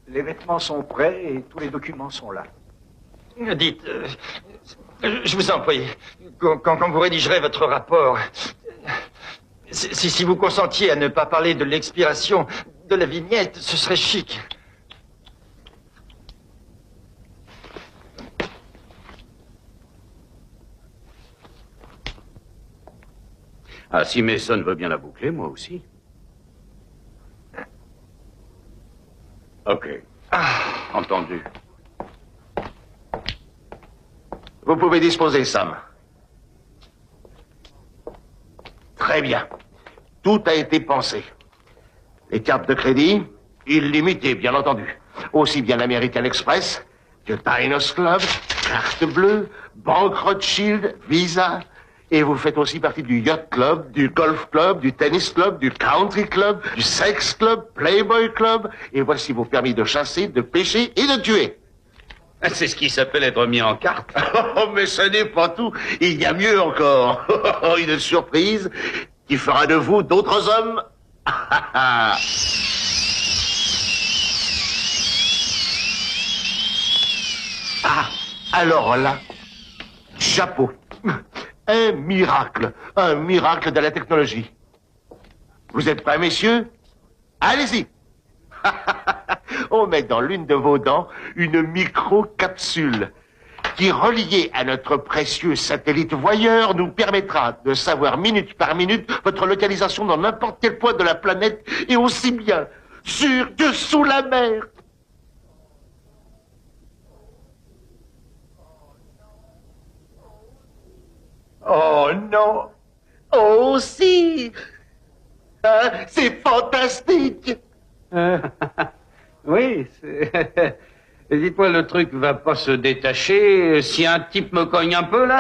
les vêtements sont prêts et tous les documents sont là. Dites, je vous en prie, quand vous rédigerez votre rapport, si vous consentiez à ne pas parler de l'expiration de la vignette, ce serait chic. Ah, si Mason veut bien la boucler, moi aussi. Ok. Entendu. Vous pouvez disposer, Sam. Très bien. Tout a été pensé. Les cartes de crédit, illimitées, bien entendu. Aussi bien l'American Express que Diners Club, carte bleue, Banque Rothschild, Visa. Et vous faites aussi partie du Yacht Club, du Golf Club, du Tennis Club, du Country Club, du Sex Club, Playboy Club. Et voici vos permis de chasser, de pêcher et de tuer. C'est ce qui s'appelle être mis en carte. Oh, mais ce n'est pas tout. Il y a mieux encore. Une surprise qui fera de vous d'autres hommes. Ah, alors là, chapeau. Un miracle de la technologie. Vous êtes prêts, messieurs? Allez-y. On met dans l'une de vos dents une micro-capsule qui, reliée à notre précieux satellite voyeur, nous permettra de savoir minute par minute votre localisation dans n'importe quel point de la planète et aussi bien sur que sous la mer. Oh non! Oh si! Hein, c'est fantastique! Oui, dites-moi, le truc va pas se détacher si un type me cogne un peu, là?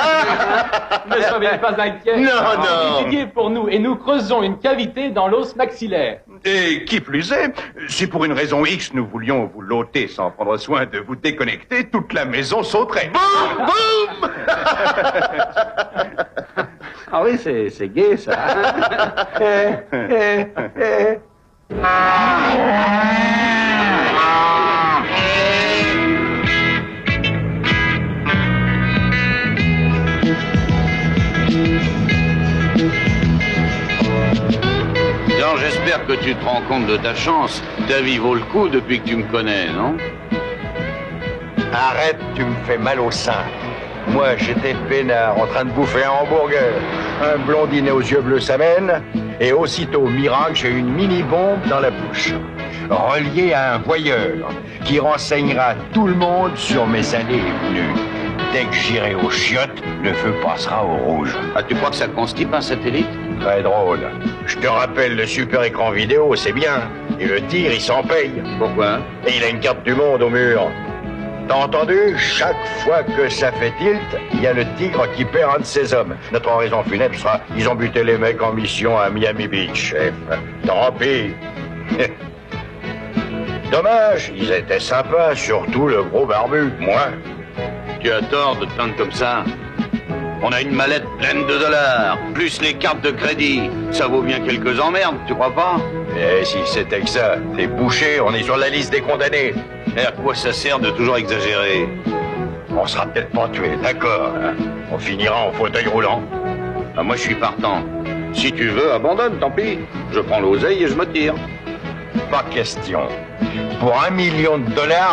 Ne soyez pas inquiet. Non, non. C'est lié pour nous et nous creusons une cavité dans l'os maxillaire. Et qui plus est, si pour une raison X nous voulions vous l'ôter sans prendre soin de vous déconnecter, toute la maison sauterait. Boum, boum! Ah oui, c'est gai, ça. Jean, j'espère que tu te rends compte de ta chance. Ta vie vaut le coup depuis que tu me connais, non? Arrête, tu me fais mal au sein. Moi, j'étais peinard, en train de bouffer un hamburger. Un blondinet aux yeux bleus s'amène, et aussitôt, miracle, j'ai une mini-bombe dans la bouche. Reliée à un voyeur, qui renseignera tout le monde sur mes allées et venues. Dès que j'irai aux chiottes, le feu passera au rouge. Ah, tu crois que ça constipe un satellite? Très drôle. Je te rappelle le super écran vidéo, c'est bien. Et le tir, il s'en paye. Pourquoi? Et il a une carte du monde au mur. T'as entendu? Chaque fois que ça fait tilt, il y a le tigre qui perd un de ses hommes. Notre oraison funèbre sera « Ils ont buté les mecs en mission à Miami Beach, chef. » Tant pis. Dommage, ils étaient sympas, surtout le gros barbu. Moi. Tu as tort de te plaindre comme ça. On a une mallette pleine de dollars, plus les cartes de crédit. Ça vaut bien quelques emmerdes, tu crois pas? Eh, si c'était que ça, t'es bouché, on est sur la liste des condamnés. Et à quoi ça sert de toujours exagérer? On sera peut-être pas tués, d'accord. On finira en fauteuil roulant. Ah, moi, je suis partant. Si tu veux, abandonne, tant pis. Je prends l'oseille et je me tire. Pas question. Pour $1 million,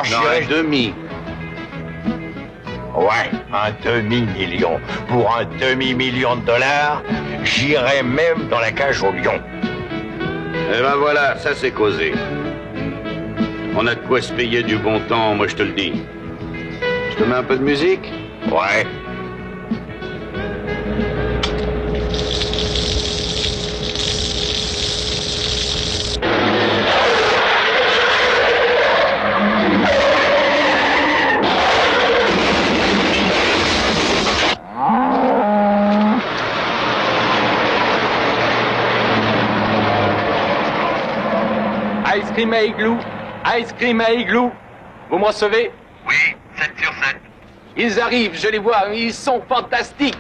j'irai... un demi. Ouais, un demi-million. Pour un demi-million de dollars, j'irai même dans la cage au lion. Eh ben voilà, ça c'est causé. On a de quoi se payer du bon temps, moi je te le dis. Je te mets un peu de musique? Ouais. Ice cream à igloo. Ice cream à igloo. Vous me recevez? Oui, 7 sur 7. Ils arrivent, je les vois, ils sont fantastiques.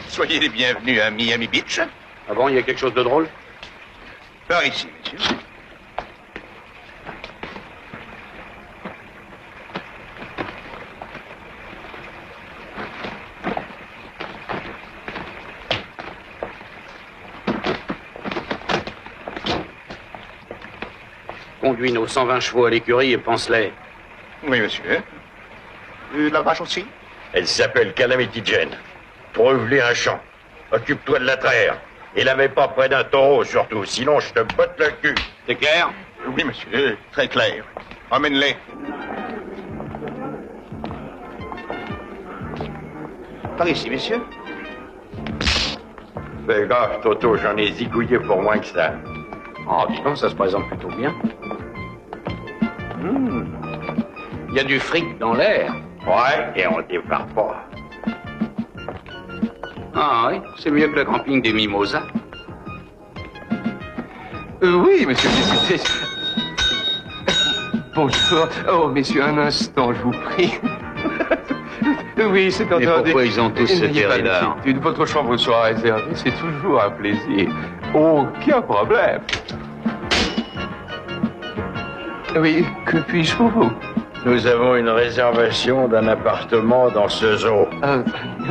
Soyez les bienvenus à Miami Beach. Ah bon, il y a quelque chose de drôle? Par ici, monsieur. Conduis nos 120 chevaux à l'écurie et pense-les. Oui, monsieur. La vache aussi? Elle s'appelle Calamity Jane. Trouve-lui un champ. Occupe-toi de la traire. Et la mets pas près d'un taureau, surtout, sinon je te botte le cul. C'est clair? Oui, monsieur, très clair. Emmène-les. Par ici, messieurs. Fais gaffe, Toto, j'en ai zigouillé pour moins que ça. Oh, dis donc, ça se présente plutôt bien. Il y a du fric dans l'air. Ouais, et on démarre pas. Ah oui, c'est mieux que le camping des Mimosas. Oui, monsieur le député. Bonjour. Oh, messieurs, un instant, je vous prie. Oui, c'est Mais entendu. pourquoi ils ont tous ce N'ayez pas territoire d'inquiétude. Votre chambre sera réservée, c'est toujours un plaisir. Aucun problème. Oui, que puis-je pour vous? Nous avons une réservation d'un appartement dans ce zoo.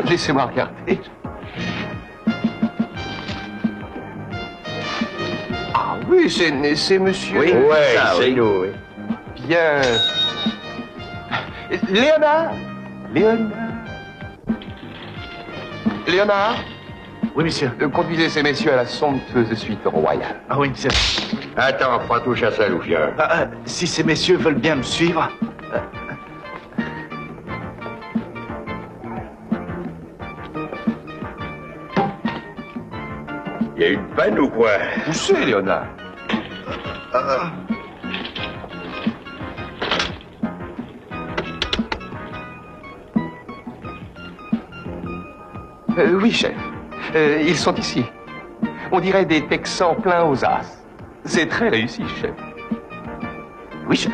Laissez-moi regarder. Ah oui, c'est monsieur... Oui, ouais, c'est nous, oui. Bien. Léonard? Léonard? Oui, monsieur. Conduisez ces messieurs à la somptueuse suite royale. Ah oui, monsieur. Attends, pas touche à ça, Louvieux. Si ces messieurs veulent bien me suivre... Il y a une panne ou quoi? Poussez, Léonard. Oui, chef. Ils sont ici. On dirait des Texans pleins aux as. C'est très réussi, chef. Oui, chef.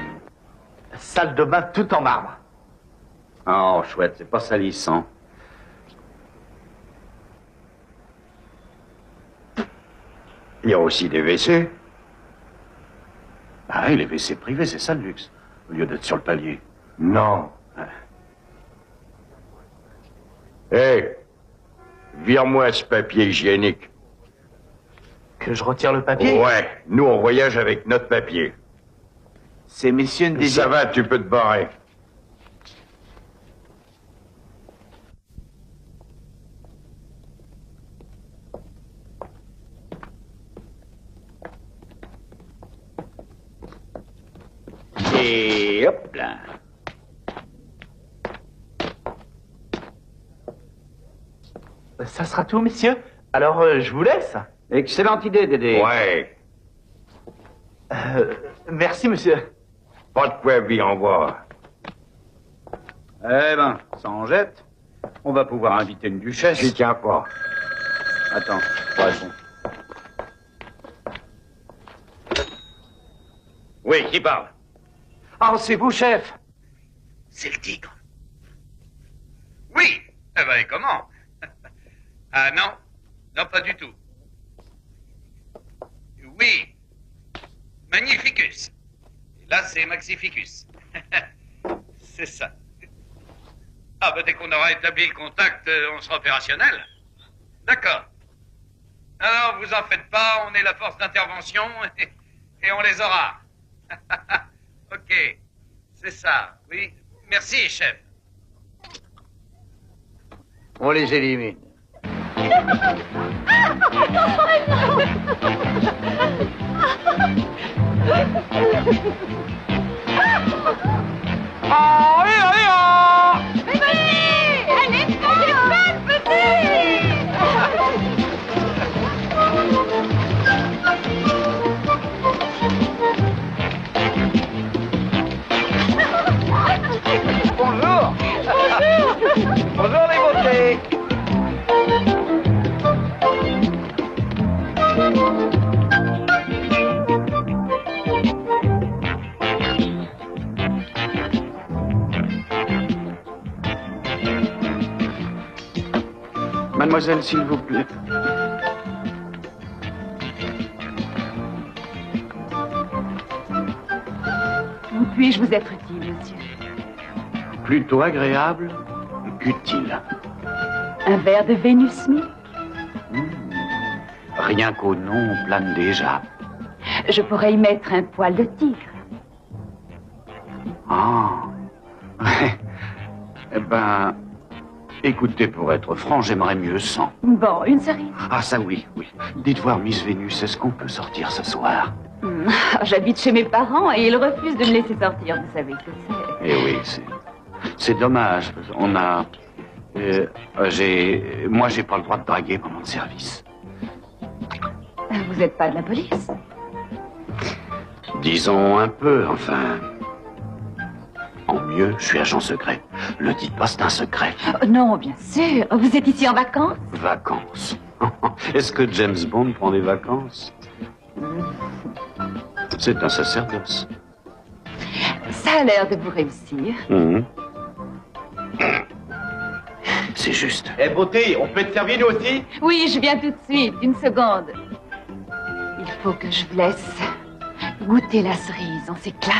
Salle de bain tout en marbre. Oh, chouette, c'est pas salissant. Il y a aussi des WC. Ah oui, les WC privés, c'est ça le luxe. Au lieu d'être sur le palier. Non. Hé, vire-moi ce papier hygiénique. Que je retire le papier? Ouais, nous on voyage avec notre papier. Ces messieurs ne désirent... Ça va, tu peux te barrer. Et hop là. Ça sera tout, messieurs. Alors, je vous laisse. Excellente idée, Dédé. Ouais. Merci, monsieur. Pas de quoi vivre en voir. Eh ben, ça en jette. On va pouvoir inviter une duchesse. J'y tiens pas. Attends, poisson. Oui, qui parle? Ah, c'est vous, chef. C'est le tigre. Oui. Eh ben, comment? Ah non, non, pas du tout. Oui. Magnificus. Et là, c'est Maxificus. C'est ça. Ah, ben, dès qu'on aura établi le contact, on sera opérationnel. D'accord. Alors, vous en faites pas, on est la force d'intervention et on les aura. Ok. C'est ça, oui. Merci, chef. On les élimine. Bonjour. Bonjour les beautés. Mademoiselle, s'il vous plaît. Où puis-je vous être utile, monsieur? Plutôt agréable qu'utile. Un verre de Vénus Milk? Rien qu'au nom, on plane déjà. Je pourrais y mettre un poil de tigre. Ah. Eh ben, écoutez, pour être franc, j'aimerais mieux sans. Bon, une cerise. Ah, ça oui, oui. Dites voir, Miss Vénus, est-ce qu'on peut sortir ce soir? J'habite chez mes parents et ils refusent de me laisser sortir, vous savez que c'est. Eh oui, c'est dommage. On a... Moi, j'ai pas le droit de draguer pendant le service. Vous n'êtes pas de la police? Disons un peu, enfin... En mieux, je suis agent secret. Le dites pas, c'est un secret. Non, bien sûr. Vous êtes ici en vacances? Vacances. Est-ce que James Bond prend des vacances? C'est un sacerdoce. Ça a l'air de vous réussir. C'est juste. Eh, beauté, on peut te servir nous aussi? Oui, je viens tout de suite. Une seconde. Il faut que je vous laisse goûter la cerise. On s'éclate.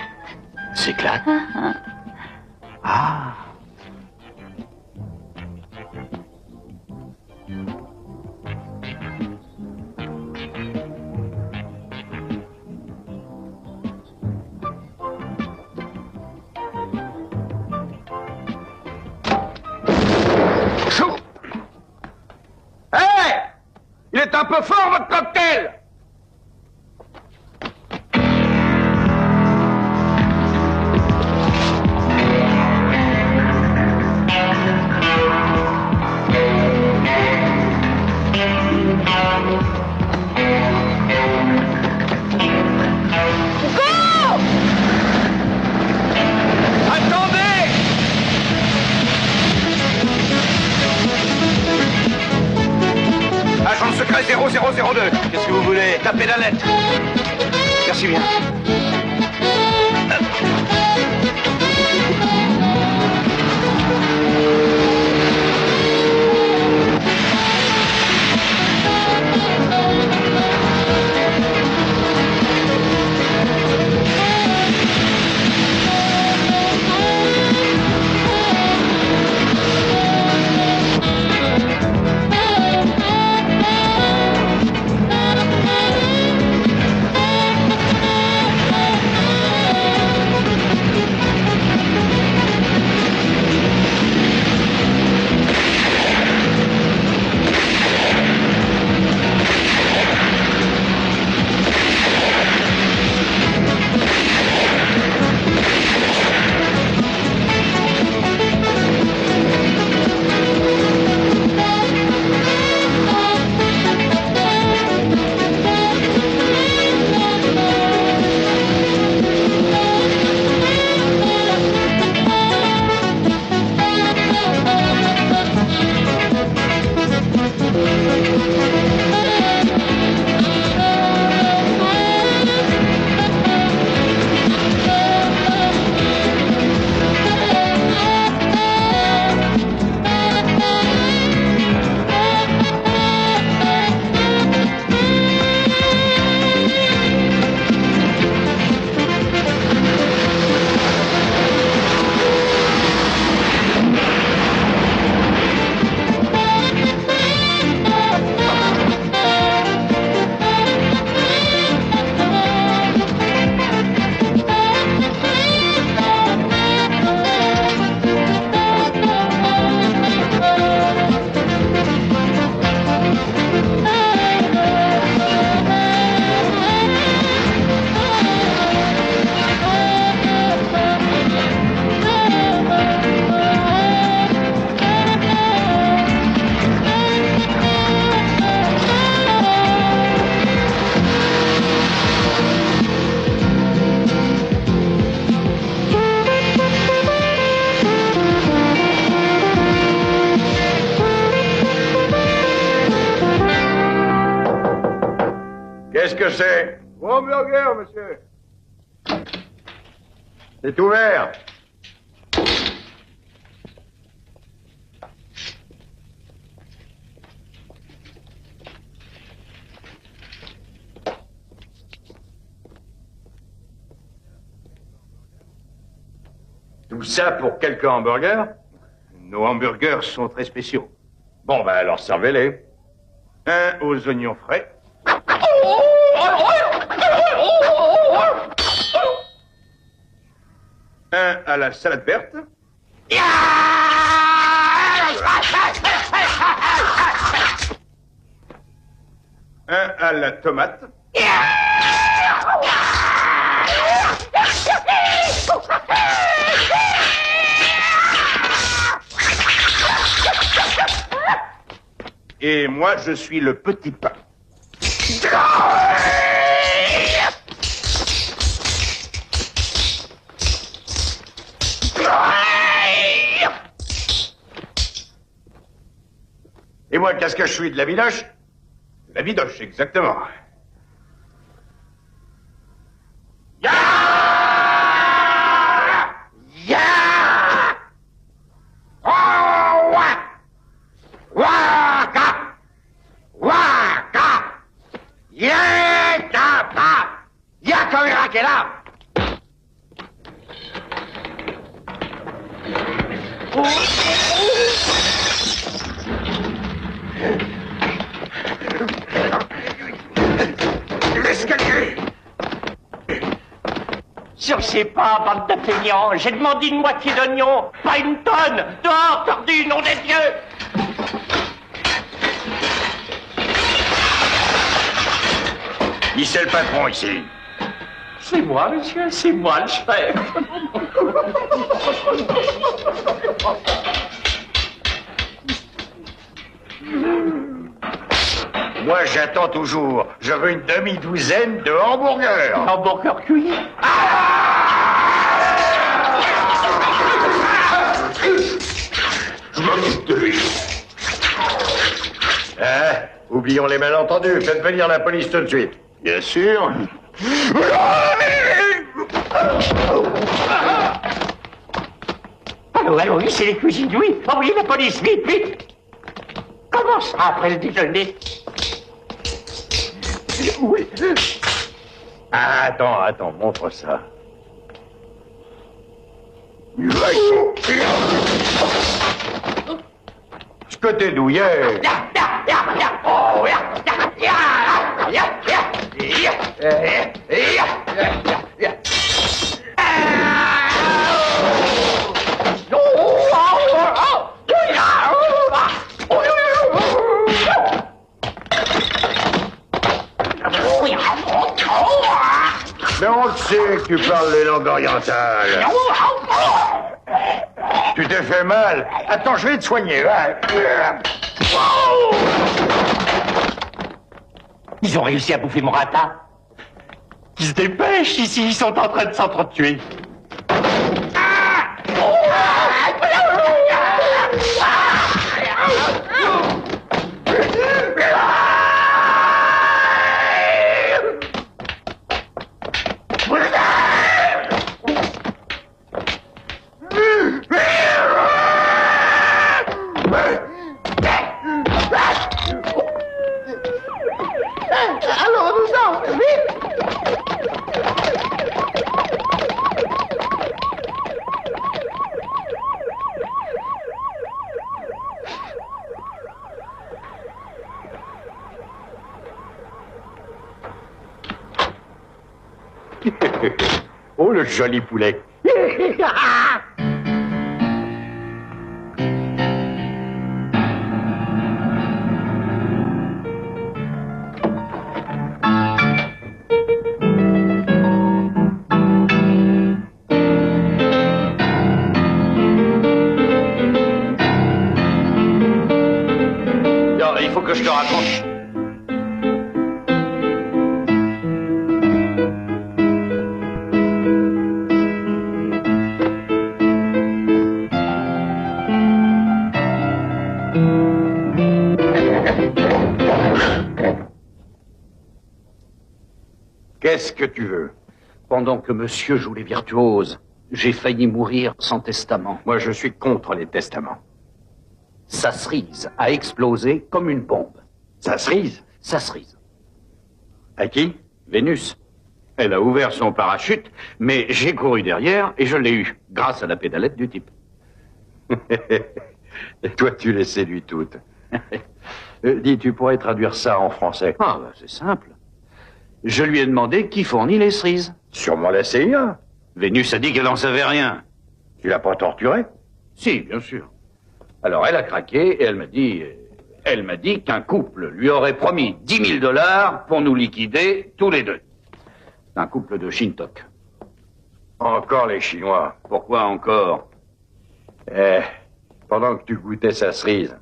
S'éclate? Ah. Ah. Chou! Hey! Il est un peu fort, votre cocktail! Agent secret 0002. Qu'est-ce que vous voulez? Tapez la lettre. Merci bien. Qu'est-ce que c'est? Hamburger, monsieur. C'est ouvert. Tout ça pour quelques hamburgers? Nos hamburgers sont très spéciaux. Bon, ben alors servez-les. Un aux oignons frais. Un à la salade verte. Un à la tomate. Et moi, je suis le petit pain. Et moi, qu'est-ce que je suis, de la bidoche? La bidoche, exactement. L'escalier! Je sais pas, bande de feignants. J'ai demandé une moitié d'oignon, pas une tonne. Dehors, tordu, nom des dieux! Qui c'est le patron ici? C'est moi, monsieur, c'est moi le chef. Moi, j'attends toujours. Je veux une demi-douzaine de hamburgers. Hamburger cuit? Je m'occupe de lui. Hein? Oublions les malentendus. Faites venir la police tout de suite. Bien sûr. Allô, oui, c'est les cuisines, oui. Envoyez la police, vite, vite. Comment sera après le déjeuner? Oui. Ah, attends, montre ça. Ce que t'es douillet. Mais on le sait que tu parles les langues orientales. Tu t'es fait mal. Attends, je vais te soigner. Ils ont réussi à bouffer mon ratin. Ils se dépêchent ici, ils sont en train de s'entretuer. Allons-nous-en, vite! Oh, le joli poulet. Non, il faut que je te raconte. Qu'est-ce que tu veux? Pendant que monsieur joue les virtuoses, j'ai failli mourir sans testament. Moi, je suis contre les testaments. Sa cerise a explosé comme une bombe. Sa cerise? Sa cerise. À qui? Vénus. Elle a ouvert son parachute, mais j'ai couru derrière et je l'ai eu, grâce à la pédalette du type. Et toi, tu les séduis toutes. Dis, tu pourrais traduire ça en français? Ah, bah, c'est simple. Je lui ai demandé qui fournit les cerises. Sûrement la CIA. Vénus a dit qu'elle n'en savait rien. Tu l'as pas torturée? Si, bien sûr. Alors elle a craqué et elle m'a dit Elle m'a dit qu'un couple lui aurait promis 10 000 $ pour nous liquider tous les deux. C'est un couple de Shintok. Encore les Chinois. Pourquoi encore? Pendant que tu goûtais sa cerise,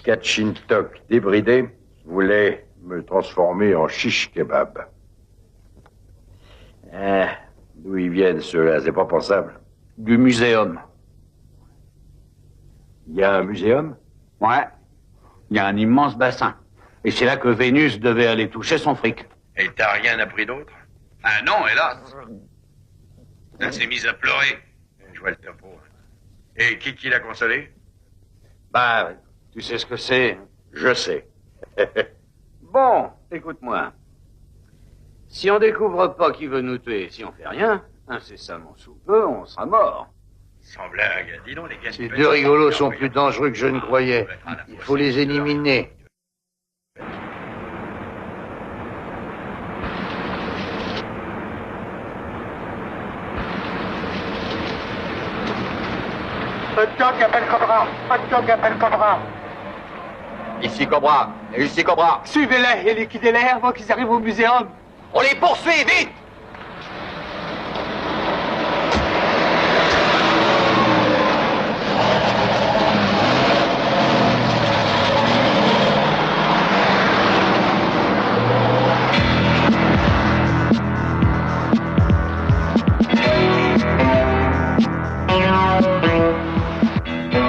4 Shintok débridés voulaient me transformer en shish kebab. D'où ils viennent ceux-là, c'est pas pensable. Du muséum. Il y a un muséum? Ouais. Il y a un immense bassin. Et c'est là que Vénus devait aller toucher son fric. Et t'as rien appris d'autre? Ah non, hélas. Elle s'est mise à pleurer. Je vois le topo. Et qui l'a consolé? Bah, tu sais ce que c'est? Je sais. Bon, écoute-moi. Si on découvre pas qui veut nous tuer, si on fait rien, incessamment sous peu, on sera mort. Sans blague, dis donc les gars. Ces deux rigolos sont plus dangereux que je ne croyais. Il faut les éliminer. Hot-dog appelle Cobra. Hot-dog appelle Cobra. Ici Cobra. Et ici Cobra. Suivez-les et liquidez-les avant qu'ils arrivent au muséum. On les poursuit, vite!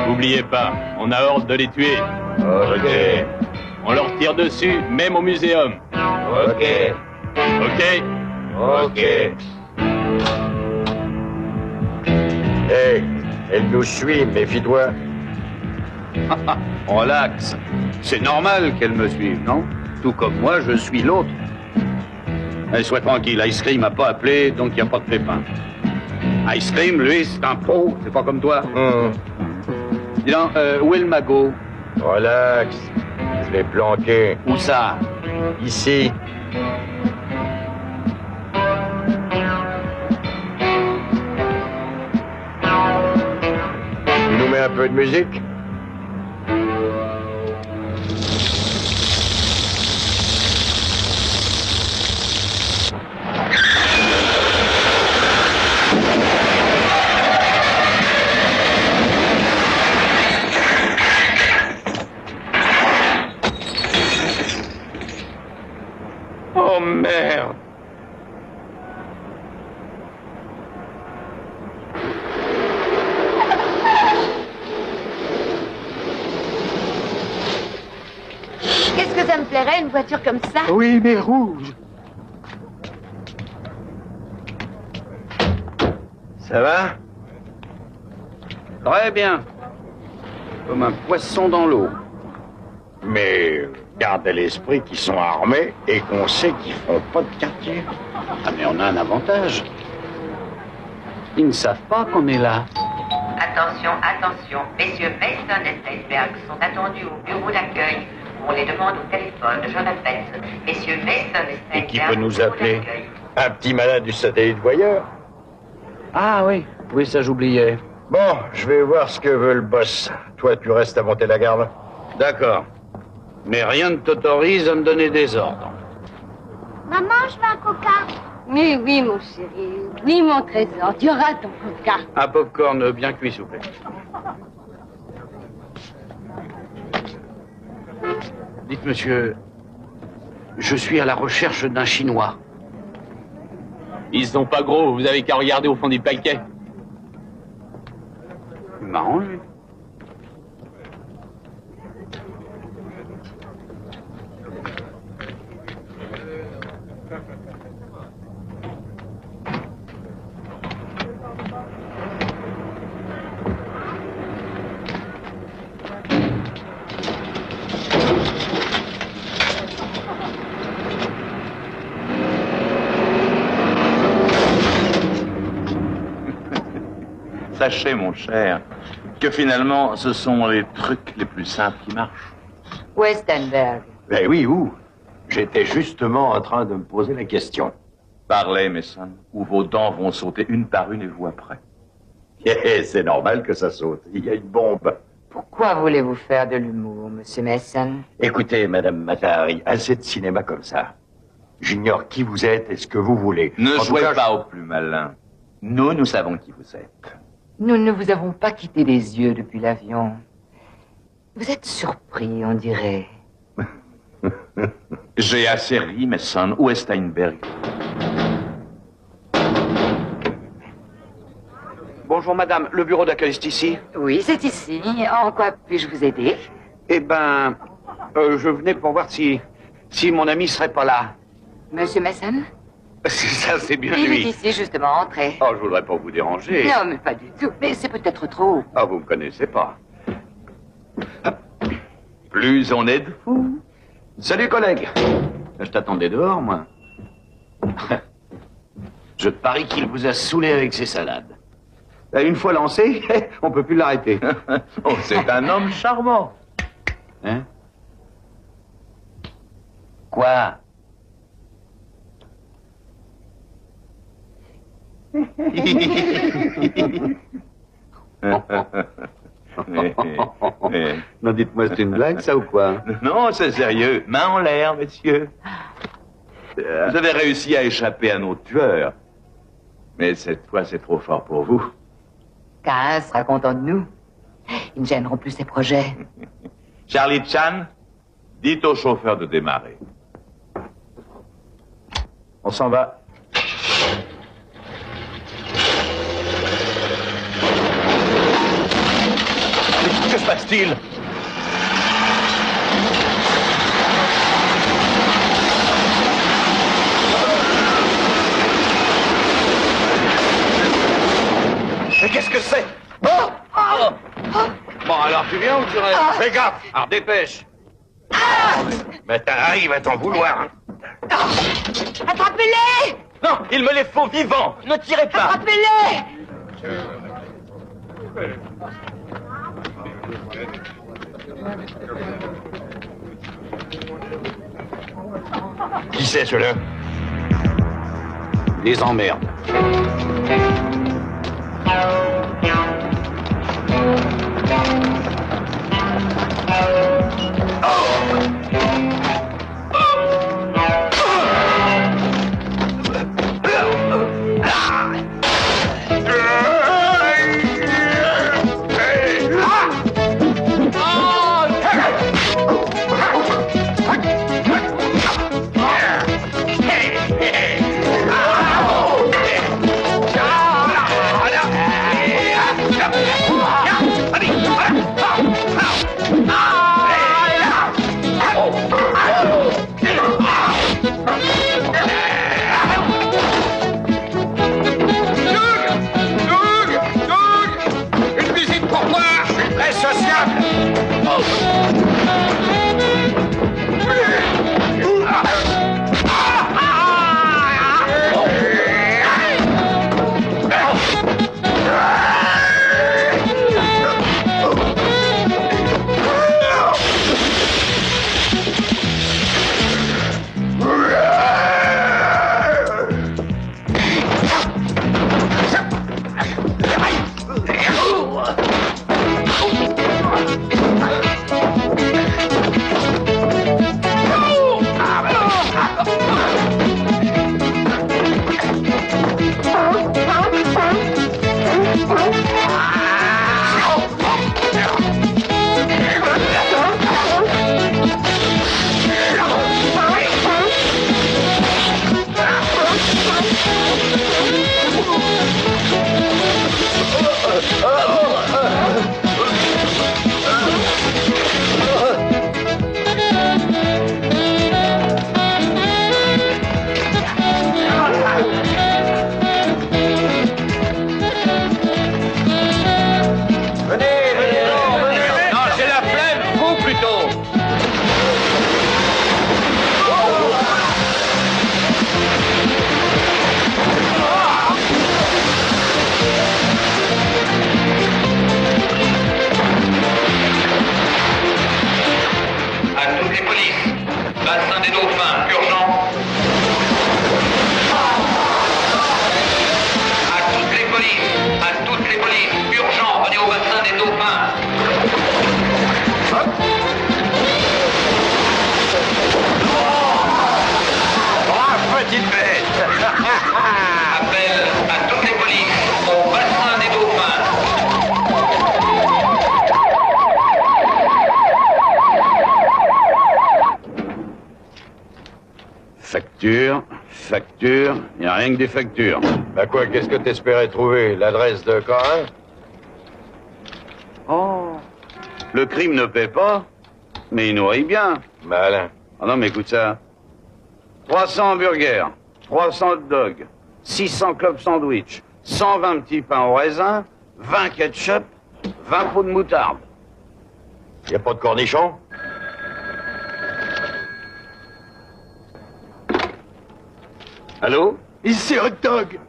N'oubliez pas, on a ordre de les tuer. Ok. On leur tire dessus, même au muséum. Ok. Ok? Ok. Hey, elle nous suit, méfie-toi. Relax. C'est normal qu'elle me suive, non? Tout comme moi, je suis l'autre. Mais sois tranquille, Ice Cream m'a pas appelé, donc il n'y a pas de pépin. Ice Cream, lui, c'est un pro, c'est pas comme toi. Dis donc, où est le magot? Relax. Je l'ai planqué. Où ça? Ici. Tu nous mets un peu de musique? Oh merde! Qu'est-ce que ça me plairait, une voiture comme ça? Oui, mais rouge. Ça va? Très bien. Comme un poisson dans l'eau. Mais garde à l'esprit qu'ils sont armés et qu'on sait qu'ils font pas de quartier. Ah, mais on a un avantage. Ils ne savent pas qu'on est là. Attention, attention. Messieurs Mason et Steinberg sont attendus au bureau d'accueil. On les demande au téléphone, je répète. Messieurs Mason et Steinberg. Et qui peut nous appeler? Un petit malin du satellite voyeur? Ah oui, oui, ça j'oubliais. Bon, je vais voir ce que veut le boss. Toi, tu restes à monter la garde. D'accord. Mais rien ne t'autorise à me donner des ordres. Maman, je veux un coca. Mais oui, mon chéri. Oui, mon trésor. Tu auras ton coca. Un popcorn bien cuit, s'il vous plaît. Dites, monsieur, je suis à la recherche d'un Chinois. Ils sont pas gros, vous avez qu'à regarder au fond du paquet. Marrant, lui. Sachez, mon cher, que finalement, ce sont les trucs les plus simples qui marchent. Où est Steinberg? Ben oui, où? J'étais justement en train de me poser la question. Parlez, Mason, ou vos dents vont sauter une par une et vous après. C'est normal que ça saute. Il y a une bombe. Pourquoi voulez-vous faire de l'humour, Monsieur Mason? Écoutez, Madame Matari, assez de cinéma comme ça. J'ignore qui vous êtes et ce que vous voulez. Ne En tout jouez cas, pas au plus malin. nous savons qui vous êtes. Nous ne vous avons pas quitté les yeux depuis l'avion. Vous êtes surpris, on dirait. J'ai assez ri, Mason. Où est Steinberg? Bonjour madame, le bureau d'accueil est ici? Oui, c'est ici. En quoi puis-je vous aider? Eh ben, je venais pour voir si mon ami serait pas là. Monsieur Mason? Ça, c'est bien Il lui. est ici, justement, entrez. Oh, je voudrais pas vous déranger. Non, mais pas du tout. Mais c'est peut-être trop. Ah, vous me connaissez pas. Plus on est de fous. Salut, collègue. Je t'attendais dehors, moi. Je parie qu'il vous a saoulé avec ses salades. Une fois lancé, on peut plus l'arrêter. Oh, c'est un homme charmant. Hein? Quoi? Non, dites-moi, c'est une blague, ça, ou quoi? Non, c'est sérieux. Main en l'air, messieurs. Vous avez réussi à échapper à nos tueurs. Mais cette fois, c'est trop fort pour vous. Cass sera content de nous. Ils ne gêneront plus ses projets. Charlie Chan, dites au chauffeur de démarrer. On s'en va. Que se passe-t-il? Mais qu'est-ce que c'est? Oh! Bon, alors tu viens ou tu restes? Fais gaffe! Alors dépêche! Mais t'arrives à t'en vouloir. Attrapez-les! Non, il me les faut vivants! Ne tirez pas! Attrapez-les! Qui c'est, ceux-là? Les emmerdes. Facture, facture, il n'y a rien que des factures. Bah quoi, qu'est-ce que t'espérais trouver? L'adresse de Corin? Oh, le crime ne paie pas, mais il nourrit bien. Malin. Ah non, mais écoute ça. 300 hamburgers, 300 hot dogs, 600 clubs sandwich, 120 petits pains au raisin, 20 ketchup, 20 pots de moutarde. Y a pas de cornichons? Allô? Ici hot dog.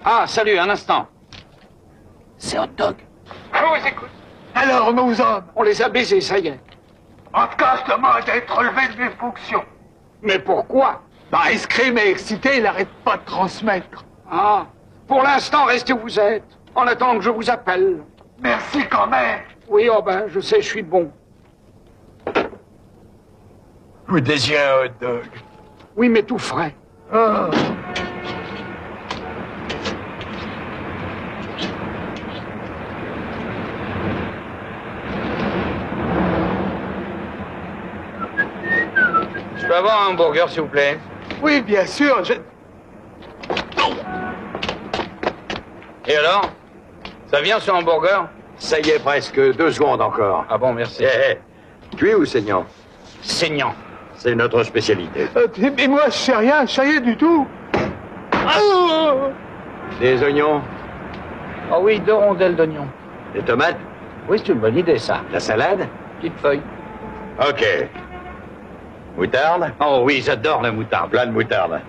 Ah, salut, un instant. C'est hot dog. Je vous écoute. Alors, nos hommes? On les a baisés, ça y est. En tout cas, je demande d'être relevé de mes fonctions. Mais pourquoi? Bah, escrime et excité, il n'arrête pas de transmettre. Ah, pour l'instant, restez où vous êtes, en attendant que je vous appelle. Merci quand même. Oui, oh ben, je sais, je suis bon. Vous désirez un hot dog? Oui, mais tout frais. Ah. Je peux avoir un hamburger, s'il vous plaît? Oui, bien sûr, Et alors? Ça vient, ce hamburger? Ça y est, presque. 2 secondes encore. Ah bon, merci. Cuit ou saignant? Saignant. C'est notre spécialité. Mais moi, je sais rien du tout. Des oignons? Ah oui, 2 rondelles d'oignons. Des tomates? Oui, c'est une bonne idée, ça. La salade? Petite feuille. Ok. Moutarde? Oh oui, j'adore la moutarde. Plein de moutarde.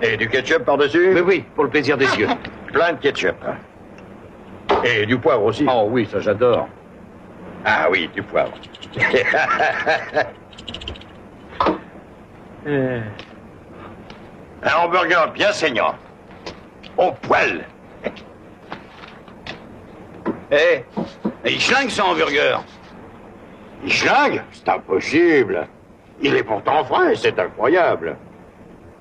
Et du ketchup par-dessus? Oui, oui, pour le plaisir des yeux. Plein de ketchup. Et du poivre aussi? Oh oui, ça j'adore. Ah oui, du poivre. Un hamburger bien saignant. Au poil. Il schlingue ce hamburger. Il schlingue? C'est impossible. Il est pourtant frais, c'est incroyable.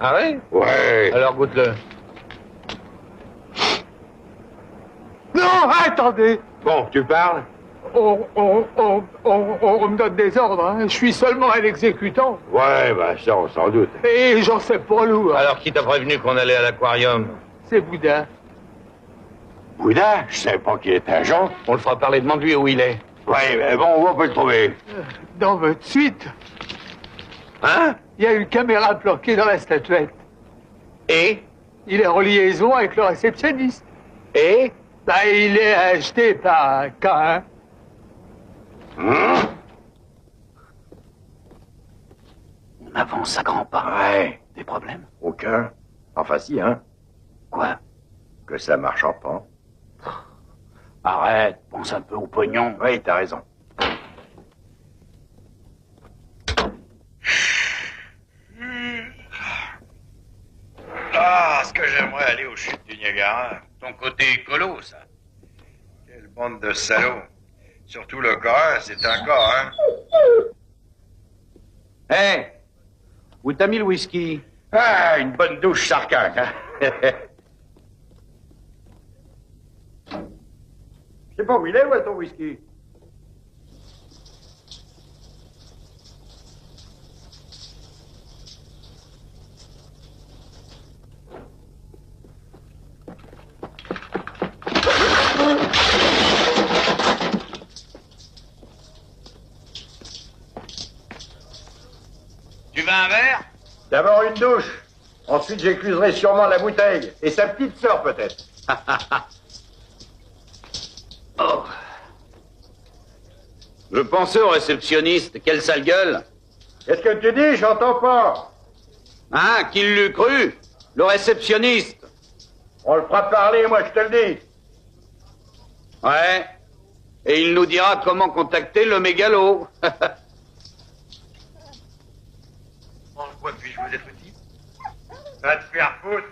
Ah oui? Ouais. Alors goûte-le. Non, attendez. Bon, tu parles? On me donne des ordres, hein. Je suis seulement un exécutant. Ouais, bah ça, on s'en doute. Et j'en sais pas lourd. Alors qui t'a prévenu qu'on allait à l'aquarium? C'est Boudin. Boudin? Je savais pas qu'il était agent. On le fera parler, demande-lui où il est. Ouais, mais bon, où on peut le trouver? Dans votre suite. Hein? Il y a une caméra planquée dans la statuette. Et? Il est en liaison avec le réceptionniste. Et? Bah, il est acheté par K1. On avance à grands pas. Ouais. Des problèmes? Aucun. Enfin si, hein. Quoi? Que ça marche pas. Arrête, pense un peu au pognon. Oui, t'as raison. Ah, ce que j'aimerais aller aux chutes du Niagara. Ton côté écolo, ça. Quelle bande de salauds. Surtout le corps, c'est un corps, hein. Hé! Où t'as mis le whisky? Ah, une bonne douche sarcane, hein. Je sais pas où il est, ouais, ton whisky. Tu veux un verre? D'abord une douche. Ensuite, j'écluserai sûrement la bouteille. Et sa petite sœur, peut-être. Oh. Je pensais au réceptionniste. Quelle sale gueule. Qu'est-ce que tu dis? J'entends pas. Hein? Qui l'eût cru? Le réceptionniste. On le fera parler, moi, je te le dis. Ouais. Et il nous dira comment contacter le mégalo. Mange quoi depuis que je vous ai petit? Va te faire foutre.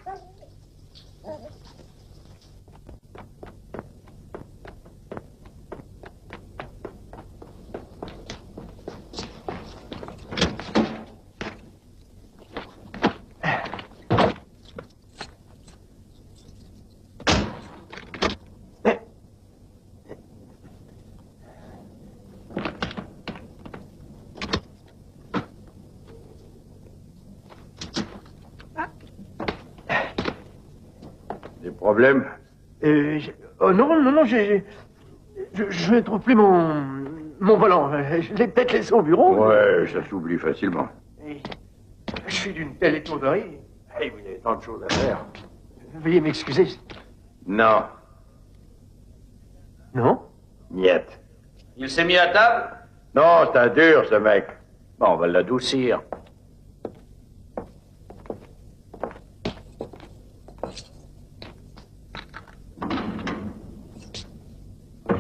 Problème? Oh non, je ne trouve plus mon volant. Je l'ai peut-être laissé au bureau. Ouais, ça s'oublie facilement. Je suis d'une telle étourderie. Hey, vous avez tant de choses à faire. Veuillez m'excuser. Non. Non? Niet. Il s'est mis à table? Non, c'est un dur, ce mec. Bon, on va l'adoucir.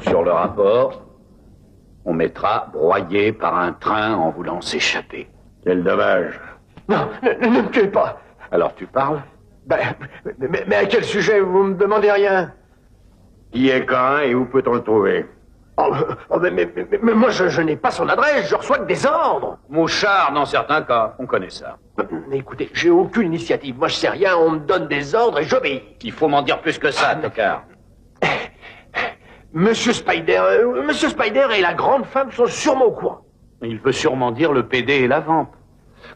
Sur le rapport, on mettra broyé par un train en voulant s'échapper. Quel dommage. Non, ne me tuez pas. Alors tu parles? Mais à quel sujet? Vous me demandez rien. Qui est Cain et où peut-on le trouver? Mais moi, je n'ai pas son adresse, je reçois que des ordres. Mouchard, dans certains cas, on connaît ça. Mais écoutez, j'ai aucune initiative. Moi, je sais rien, on me donne des ordres et j'obéis. Il faut m'en dire plus que ça, tocard. Monsieur Spider et la grande femme sont sûrement au courant. Il veut sûrement dire le PD et la vampe.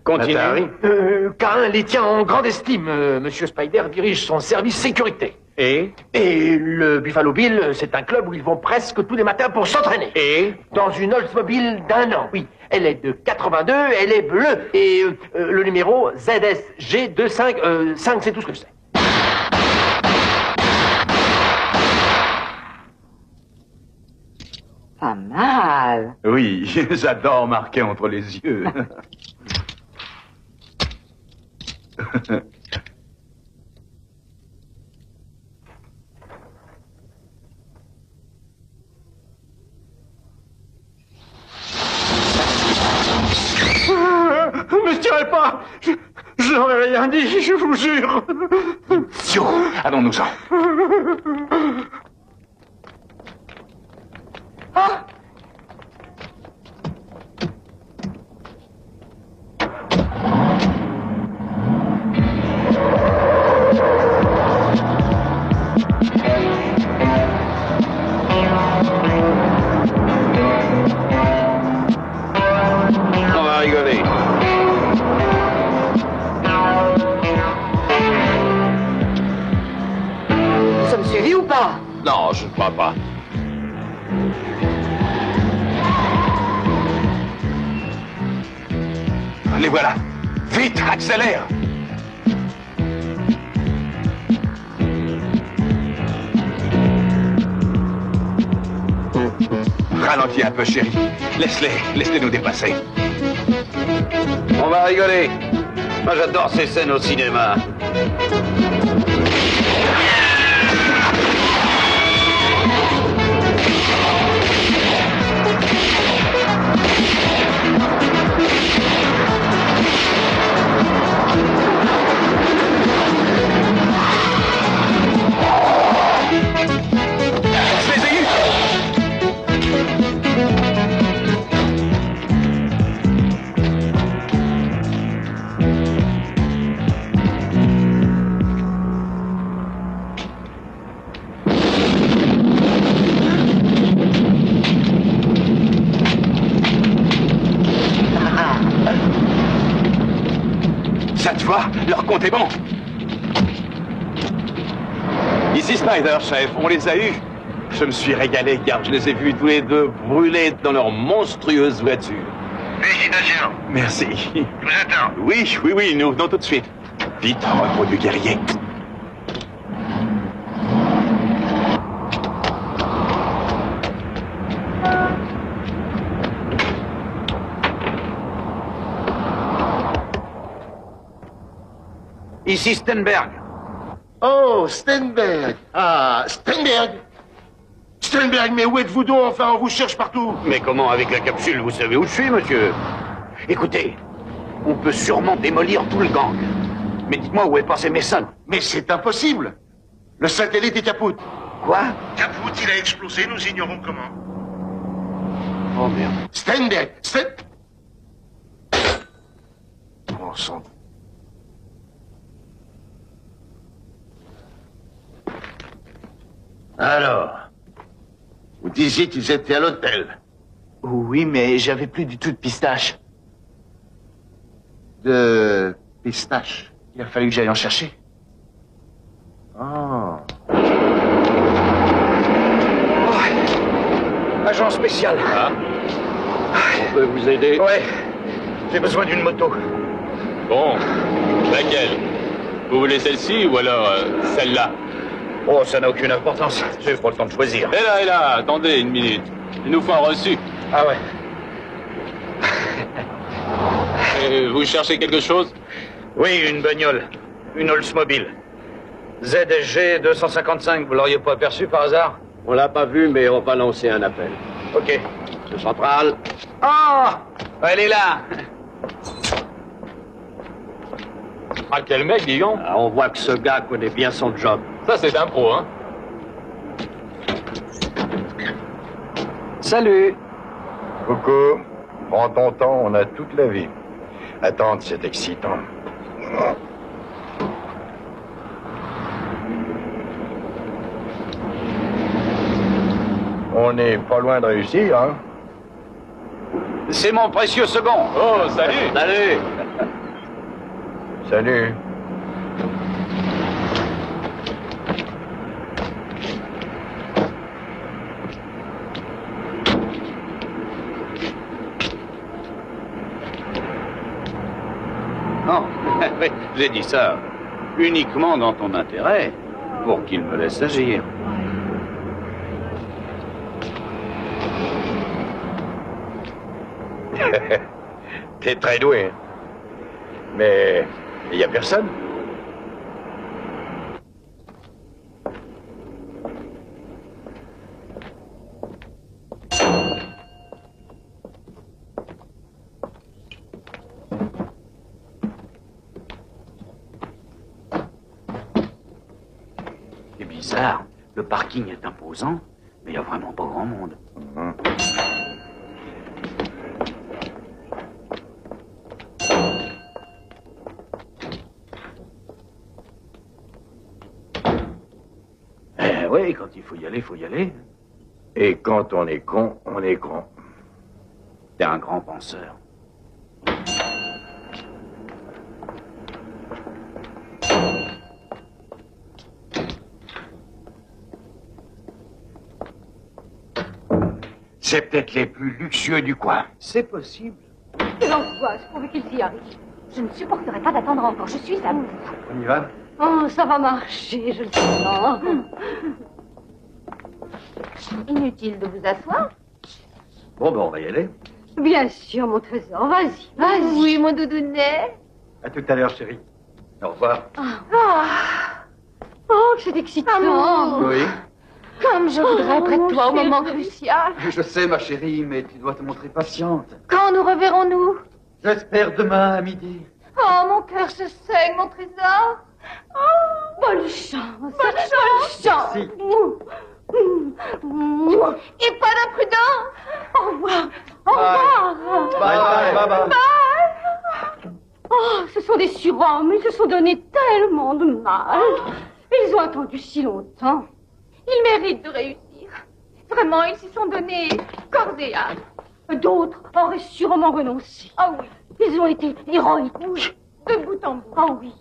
Continue. Cain les tient en grande estime. Monsieur Spider dirige son service sécurité. Et le Buffalo Bill, c'est un club où ils vont presque tous les matins pour s'entraîner. Et dans une Oldsmobile d'un an, oui. Elle est de 82, elle est bleue. Et le numéro ZSG25, 5, c'est tout ce que je sais. Pas mal. Oui, j'adore marquer entre les yeux. Ne tirez pas! Je n'aurais rien dit, je vous jure. Idiot, allons-nous-en. Ah! on va rigoler. Nous sommes suivis ou pas? Non, je ne crois pas. Les voilà. Vite, accélère. Ralentis un peu, chérie. Laisse-les nous dépasser. On va rigoler. Moi, j'adore ces scènes au cinéma. Cette fois, leur compte est bon. Ici Spider, chef, on les a eus. Je me suis régalé car je les ai vus tous les deux brûler dans leur monstrueuse voiture. Félicitations. Merci. Je vous attends. Oui, nous venons tout de suite. Vite, repos du guerrier. Ici Stenberg. Oh, Stenberg. Ah, Stenberg. Stenberg, mais où êtes-vous donc? Enfin, on vous cherche partout. Mais comment, avec la capsule, vous savez où je suis, monsieur? Écoutez, on peut sûrement démolir tout le gang. Mais dites-moi où est passé Mason. Mais c'est impossible. Le satellite est capote. Quoi? Capote, il a explosé, nous ignorons comment. Oh merde. Stenberg, Oh, sang. Alors, vous disiez qu'ils étaient à l'hôtel. Oui, mais j'avais plus du tout de pistache. De pistache. Il a fallu que j'aille en chercher. Oh. agent spécial. Ah. On peut vous aider? Ouais. J'ai besoin d'une moto. Bon. Laquelle? Vous voulez celle-ci ou alors celle-là? Oh, ça n'a aucune importance. J'ai pas le temps de choisir. Et là, attendez une minute. Il nous faut un reçu. Ah ouais. Vous cherchez quelque chose? Oui, une bagnole. Une Oldsmobile. ZSG 255, vous l'auriez pas aperçu par hasard? On l'a pas vu, mais on va lancer un appel. Ok. Le central. Ah! Elle est là! Ah, quel mec, Guillaume! Ah, on voit que ce gars connaît bien son job. Ça, c'est un pro, hein? Salut! Coucou. Prends ton temps, on a toute la vie. Attendre, c'est excitant. On n'est pas loin de réussir, hein? C'est mon précieux second. Oh, salut! Salut! Salut. Non, j'ai dit ça uniquement dans ton intérêt, pour qu'il me laisse agir. T'es très doué. Hein? Mais il n'y a personne. C'est bizarre. Le parking est imposant, mais il n'y a vraiment pas grand monde. Oui, quand il faut y aller, il faut y aller. Et quand on est con, on est grand. T'es un grand penseur. C'est peut-être les plus luxueux du coin. C'est possible. Quelle angoisse, pourvu qu'ils y arrivent. Je ne supporterai pas d'attendre encore, je suis à bout. On y va? Oh, ça va marcher, je le sens. Inutile de vous asseoir. Bon, ben, on va y aller. Bien sûr, mon trésor, vas-y, vas-y. Oui, mon doudounet. À tout à l'heure, chérie. Au revoir. Oh, c'est excitant. Amour. Oui. Comme je voudrais être près de toi au moment crucial. Je sais, ma chérie, mais tu dois te montrer patiente. Quand nous reverrons-nous? J'espère demain à midi. Oh, mon cœur se saigne, mon trésor. Oh, bonne chance. Bonne chance. Merci. Et pas d'imprudence. Au revoir. Au revoir. Bye. Oh, ce sont des surhommes. Ils se sont donné tellement de mal. Ils ont attendu si longtemps. Ils méritent de réussir. Vraiment, ils s'y sont donnés corps et âme. D'autres auraient sûrement renoncé. Ah oui. Ils ont été héroïques. Oui, de bout en bout. Ah oui.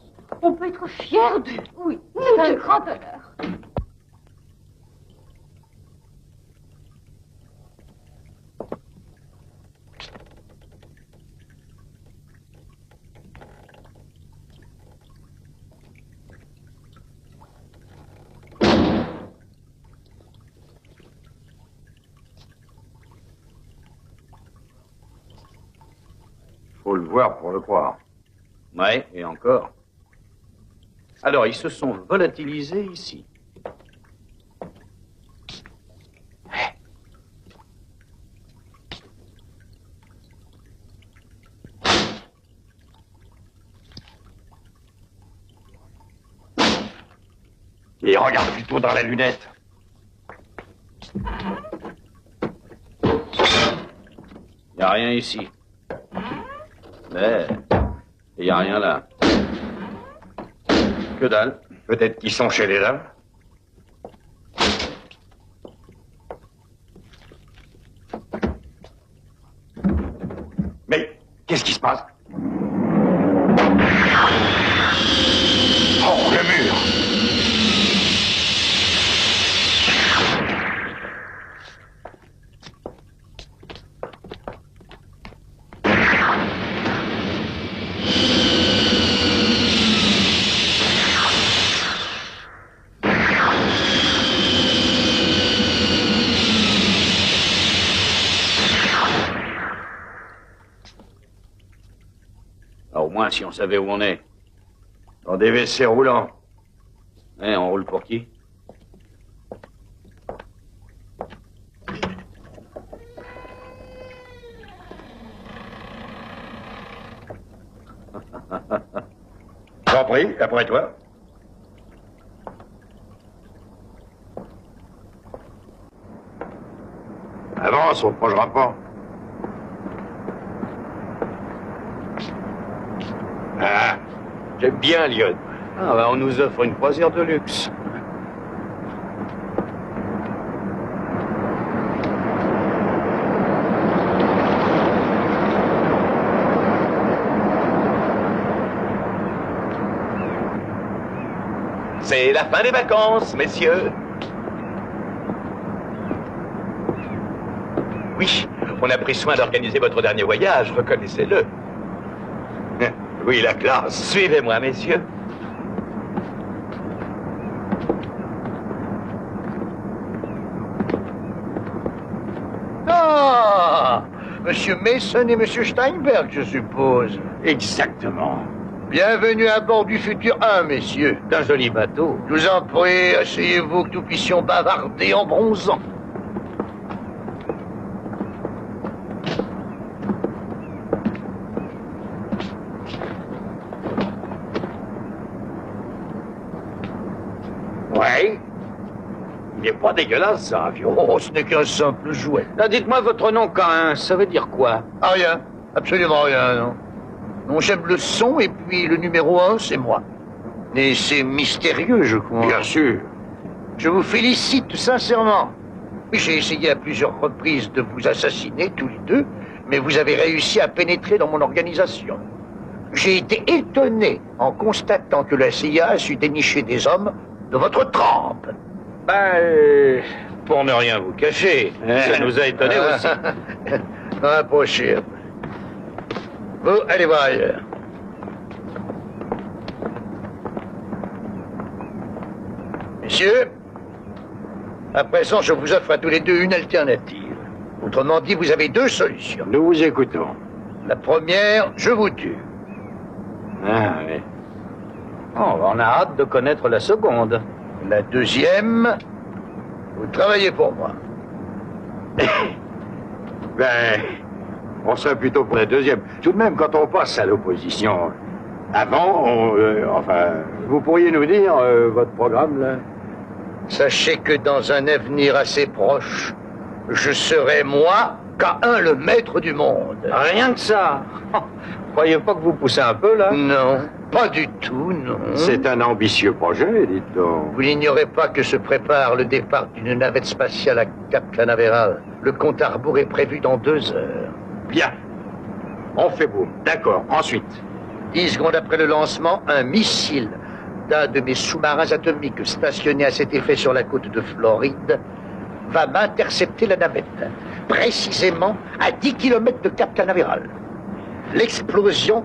On peut être fiers d'eux. Oui, c'est un grand honneur. Faut le voir pour le croire. Ouais, et encore. Alors, ils se sont volatilisés ici. Et regarde plutôt dans la lunette. Il n'y a rien ici. Mais il n'y a rien là. Que dalle. Peut-être qu'ils sont chez les dames. Mais qu'est-ce qui se passe? Oh, le mur! moins si on savait où on est. Dans des WC roulants. Eh, on roule pour qui? J'en prie, après toi. Avance, on ne mangera pas. Ah, j'aime bien Lyon. Ah, bah, on nous offre une croisière de luxe. C'est la fin des vacances, messieurs. Oui, on a pris soin d'organiser votre dernier voyage, reconnaissez-le. Oui, la classe. Suivez-moi, messieurs. Ah, Monsieur Mason et Monsieur Steinberg, je suppose. Exactement. Bienvenue à bord du Futur 1, messieurs. D'un joli bateau. Je vous en prie, asseyez-vous que nous puissions bavarder en bronzant. Ouais. Il n'est pas dégueulasse, ça, avion. Oh, ce n'est qu'un simple jouet. Là, dites-moi votre nom, Cain. Ça veut dire quoi? Ah, rien. Absolument rien, non. Non, j'aime le son, et puis le numéro 1, c'est moi. Mais c'est mystérieux, je crois. Bien sûr. Je vous félicite sincèrement. J'ai essayé à plusieurs reprises de vous assassiner, tous les deux, mais vous avez réussi à pénétrer dans mon organisation. J'ai été étonné en constatant que la CIA a su dénicher des hommes de votre trempe. Ben, pour ne rien vous cacher, ça nous a étonnés aussi. Approchez. Vous, allez voir ailleurs. Messieurs, à présent, je vous offre à tous les deux une alternative. Autrement dit, vous avez deux solutions. Nous vous écoutons. La première, je vous tue. Ah, oui. Oh, on a hâte de connaître la seconde. La deuxième, vous travaillez pour moi. Ben, on serait plutôt pour la deuxième. Tout de même, quand on passe à l'opposition, avant, vous pourriez nous dire votre programme, là? Sachez que dans un avenir assez proche, je serai, moi, K1 le maître du monde. Rien que ça. Croyez pas que vous poussez un peu, là? Non, pas du tout, non. C'est un ambitieux projet, dites donc. Vous n'ignorez pas que se prépare le départ d'une navette spatiale à Cap Canaveral. Le compte à rebours est prévu dans 2 heures. Bien. On fait boum. D'accord. Ensuite. 10 secondes après le lancement, un missile d'un de mes sous-marins atomiques stationnés à cet effet sur la côte de Floride va m'intercepter la navette, précisément à 10 km de Cap Canaveral. L'explosion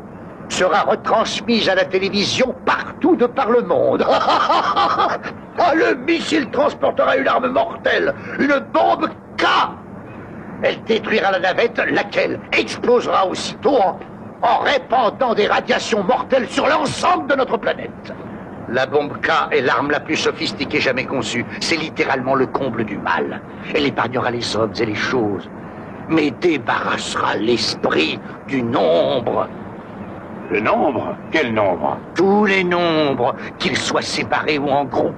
sera retransmise à la télévision partout de par le monde. Le missile transportera une arme mortelle, une bombe K. Elle détruira la navette, laquelle explosera aussitôt en répandant des radiations mortelles sur l'ensemble de notre planète. La bombe K est l'arme la plus sophistiquée jamais conçue. C'est littéralement le comble du mal. Elle épargnera les hommes et les choses, mais débarrassera l'esprit du nombre. Le nombre? Quel nombre? Tous les nombres, qu'ils soient séparés ou en groupe.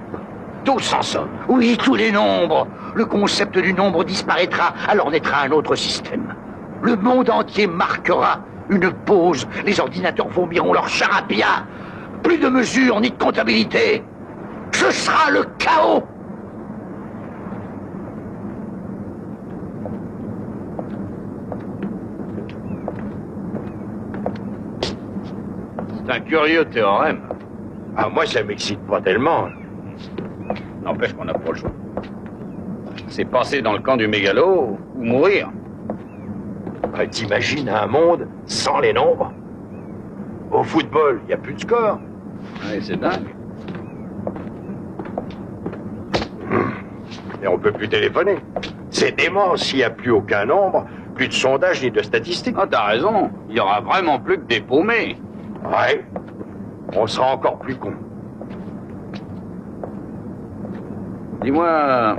Tous en somme. Oui, tous les nombres. Le concept du nombre disparaîtra, alors naîtra un autre système. Le monde entier marquera une pause. Les ordinateurs vomiront leur charabia. Plus de mesures ni de comptabilité. Ce sera le chaos. C'est un curieux théorème. Ah, moi, ça m'excite pas tellement. N'empêche qu'on n'a pas le choix. C'est passer dans le camp du mégalo ou mourir. T'imagines un monde sans les nombres? Au football, il n'y a plus de score. Oui, c'est dingue. Et on peut plus téléphoner. C'est dément s'il n'y a plus aucun nombre, plus de sondage ni de statistiques. Ah, t'as raison. Il y aura vraiment plus que des paumés. Ouais. On sera encore plus con. Dis-moi...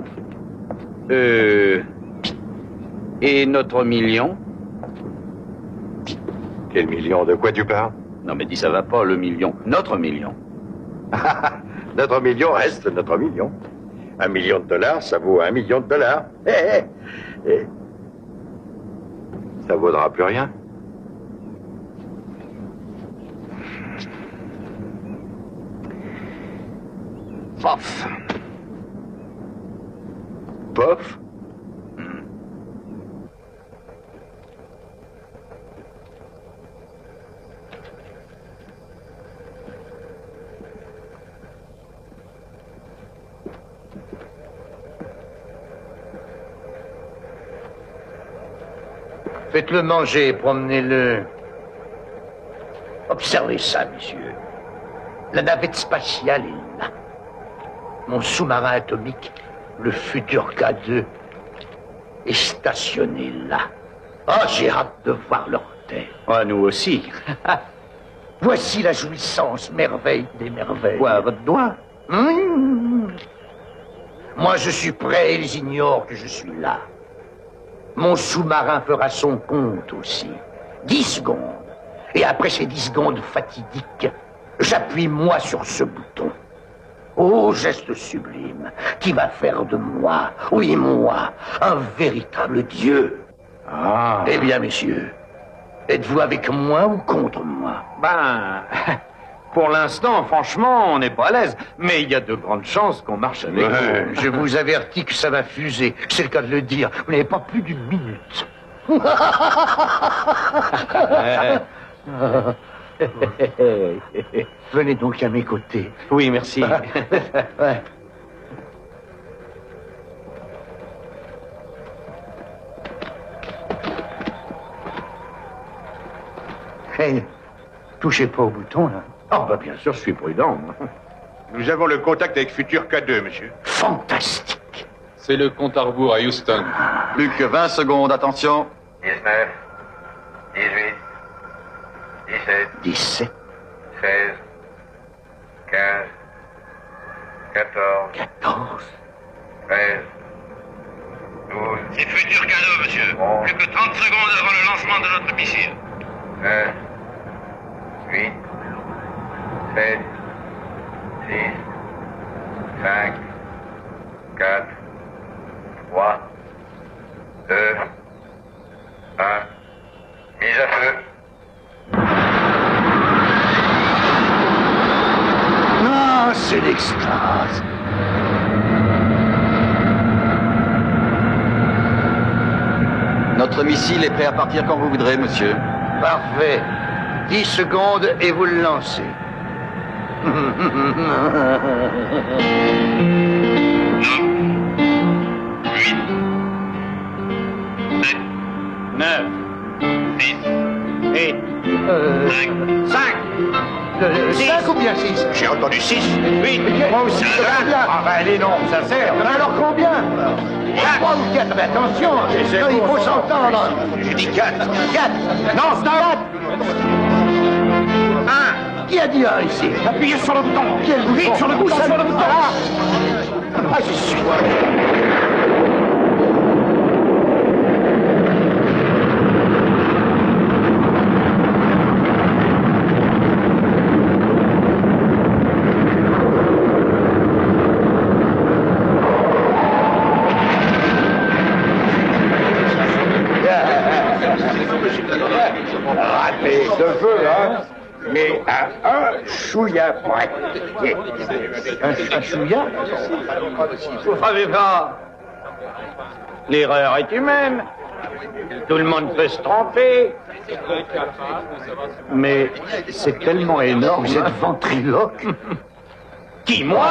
Et notre million? Quel million? De quoi tu parles? Non mais dis ça va pas, le million. Notre million. Notre million reste notre million. $1 million, ça vaut $1 million. Ça vaudra plus rien. Pof. Pof. Faites-le manger, promenez-le. Observez ça, messieurs. La navette spatiale est là. Mon sous-marin atomique, le futur K2, est stationné là. Ah, j'ai hâte de voir leur tête. Ah, nous aussi. Voici la jouissance, merveille des merveilles. Quoi, votre doigt? Moi, je suis prêt et ils ignorent que je suis là. Mon sous-marin fera son compte aussi. 10 secondes. Et après ces 10 secondes fatidiques, j'appuie moi sur ce bouton. Oh, geste sublime, qui va faire de moi, oui moi, un véritable dieu. Ah. Eh bien, messieurs, êtes-vous avec moi ou contre moi? Ben, pour l'instant, franchement, on n'est pas à l'aise. Mais il y a de grandes chances qu'on marche avec vous. Je vous avertis que ça va fuser. C'est le cas de le dire. Vous n'avez pas plus d'une minute. Venez donc à mes côtés. Oui, merci. Ouais. Hey, touchez pas au bouton, là. Oh, bah bien sûr, je suis prudent. Nous avons le contact avec Futur K2, monsieur. Fantastique. C'est le compte à rebours à Houston. Plus que 20 secondes, attention. 19, 18, 17, 17, 16, 15, 14, 13, 12... C'est Futur K2, monsieur. Plus que 30 secondes avant le lancement de notre missile. 9, 8, 7, 6, 5, 4, 3, 2, 1, mise à feu. Ah, c'est l'extase. Notre missile est prêt à partir quand vous voudrez, monsieur. Parfait. 10 secondes et vous le lancez. 9, 10, 8, 5, 5 ou bien 6? J'ai entendu 6. 8, Moi aussi, combien? Ah ben allez, non, ça sert. Alors combien? 3 ou 4, mais attention, non, il faut s'entendre. J'ai dit 4. 4. Non, c'est 4. 1. Qui a dit 1 ici? appuyez sur le bouton. Quel bouton? Vite sur le bouton, sur le bouton. Ah, j'y suis. Raté de feu, hein? Mais à un chouïa près. Un chouïa? Vous savez pas. L'erreur est humaine. Tout le monde peut se tromper. Mais c'est tellement énorme, vous êtes ventriloque. Qui, moi?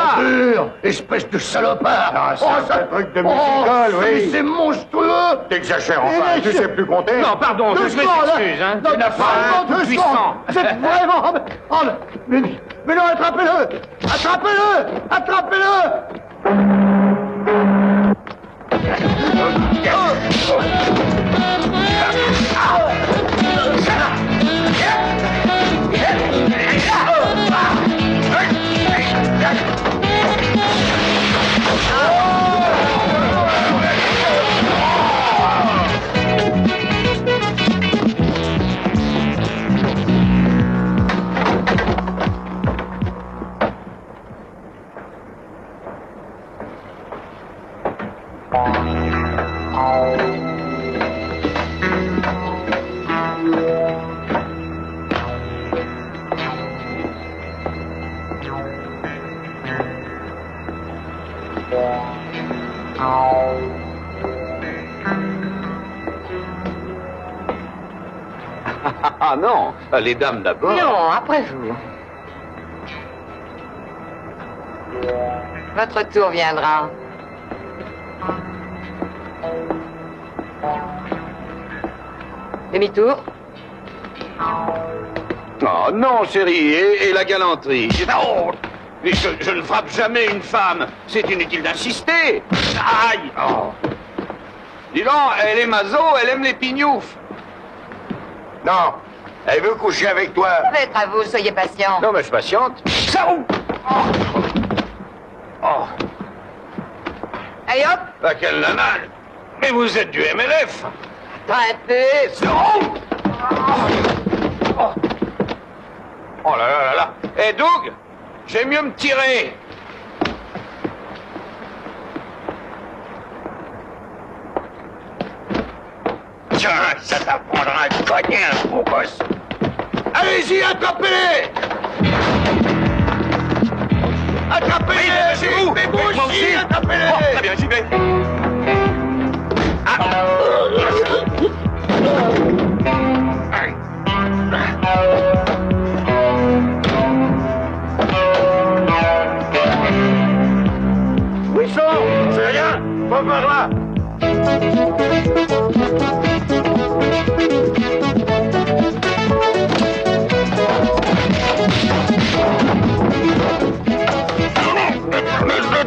Espèce de salopard. Ah, c'est un truc de musical, oui. C'est monstrueux. T'exagères enfin, tu sais plus compter. Non, pardon, je m'excuse, hein. Non, Tu n'as pas un deux puissant. secondes. C'est vraiment... Oh, mais non, attrapez-le. Attrapez-le. Attrapez-le. Ah non, les dames d'abord. Non, après vous. Votre tour viendra. Demi-tour. Oh non, chérie, et la galanterie. Oh, mais je ne frappe jamais une femme. C'est inutile d'insister. Aïe. Oh. Dis donc, elle est maso, elle aime les pignoufs. Non, elle veut coucher avec toi. Peut-être à vous, soyez patient. Non, mais je patiente. Ça roule. Oh. Allez hop. Bah, quelle nana. Mais vous êtes du MLF. Attends un peu. Oh. Oh là là là là. Eh, Doug, j'aime mieux me tirer. Tiens, ça t'apprendra à cogner un beau gosse. Allez-y, attrapez-les. Attrapez-les, c'est vous. Mais vous aussi, attrapez-les. Oh, très bien, j'y vais. Ah. Où ils sont? C'est rien. Pas par là.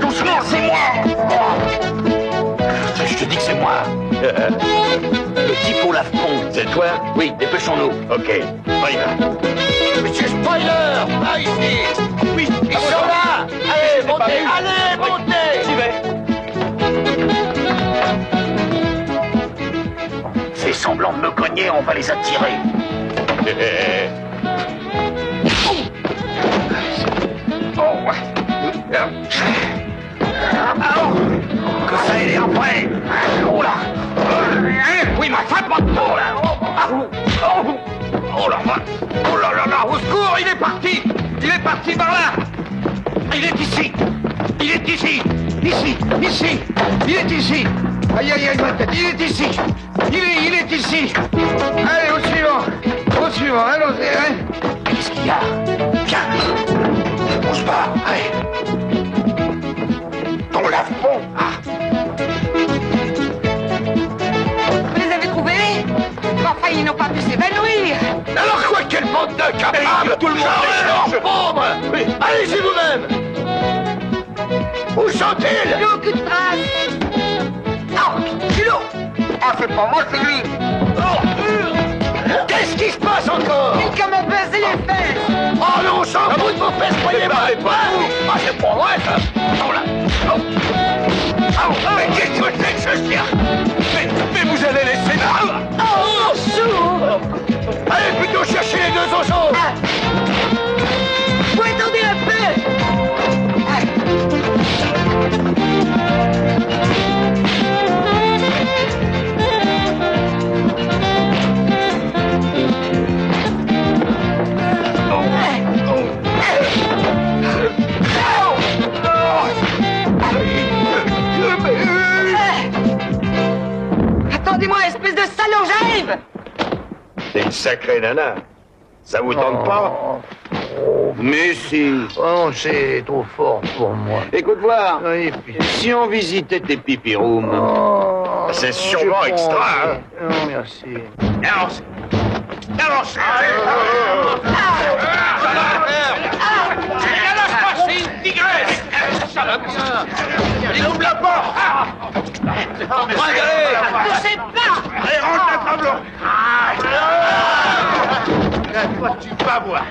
Doucement, c'est moi. Je te dis que c'est moi. Le type au lave-pont. C'est toi? Oui, dépêchons-nous. Ok, on y va. Monsieur Spoiler, là, ici. Oui, ils sont là. Allez, montez, allez, montez. J'y vais. Fais semblant de me cogner, on va les attirer. Oh, ouais. Que ça ait l'air prêt. Oh là. Oui, ma femme, pas de peau, là. Oh là là. Oh là là là. Au secours, il est parti. Il est parti par là. Il est ici. Il est ici. Ici. Ici. Il est ici. Aïe, aïe, aïe, ma tête. Il est ici. Il est ici. Allez, au suivant. Au suivant. Allons-y, hein. Qu'est-ce qu'il y a? Viens. On se barre. Allez. Ton lave-pont. Ah. Vous les avez trouvés? Enfin, ils n'ont pas pu s'évanouir. Alors quoi, quelle bande de capables? Tout le monde est pauvre. Allez-y vous-même. Où sont-ils? Plus aucune trace. Ah, kilo. Ah, c'est pas moi, c'est lui. Oh. Qu'est-ce qui se passe encore? Quelqu'un m'a baisé les fesses. Oh non, sang, bout de vos fesses, croyez-moi. Ah, c'est pas vrai, ça. Oh là. Oh. Oh, mais qu'est-ce que c'est que ce chien? Mais vous allez laisser là. Oh, sourd. Allez plutôt chercher les deux oiseaux. Vous attendez un peu. Attendez-moi, espèce de salaud, j'arrive. C'est une sacrée nana. Ça vous tente pas? Mais si. Oh, c'est trop fort pour moi. Écoute voir, si on visitait tes pipi rooms... Oh, c'est sûrement extra, hein? Non, merci. Avance. Avance. C'est une tigresse. Il ouvre la porte. Touchez pas. Allez, rentre la tableau. Toi, tu vas voir.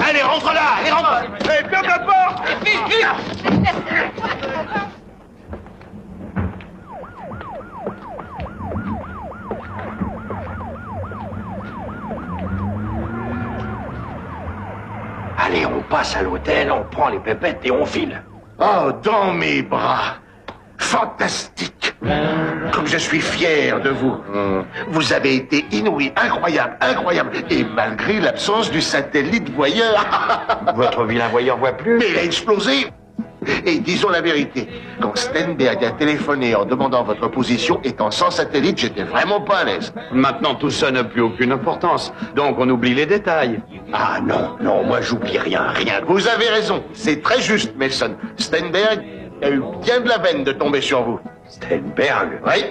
Allez, rentre là. Allez, rentre. Allez, ferme la porte. Vite, vite. Allez, on passe à l'hôtel, on prend les pépettes et on file. Oh, dans mes bras. Fantastique. Comme je suis fier de vous. Vous avez été inouï, incroyable, incroyable. Et malgré l'absence du satellite voyeur. Votre vilain voyeur voit plus? Mais il a explosé. Et disons la vérité, quand Stenberg a téléphoné en demandant votre position, étant sans satellite, j'étais vraiment pas à l'aise. Maintenant, tout ça n'a plus aucune importance. Donc, on oublie les détails. Ah non, non, moi j'oublie rien, rien. Vous avez raison, c'est très juste, Mason. Stenberg a eu bien de la veine de tomber sur vous. Stenberg? Oui.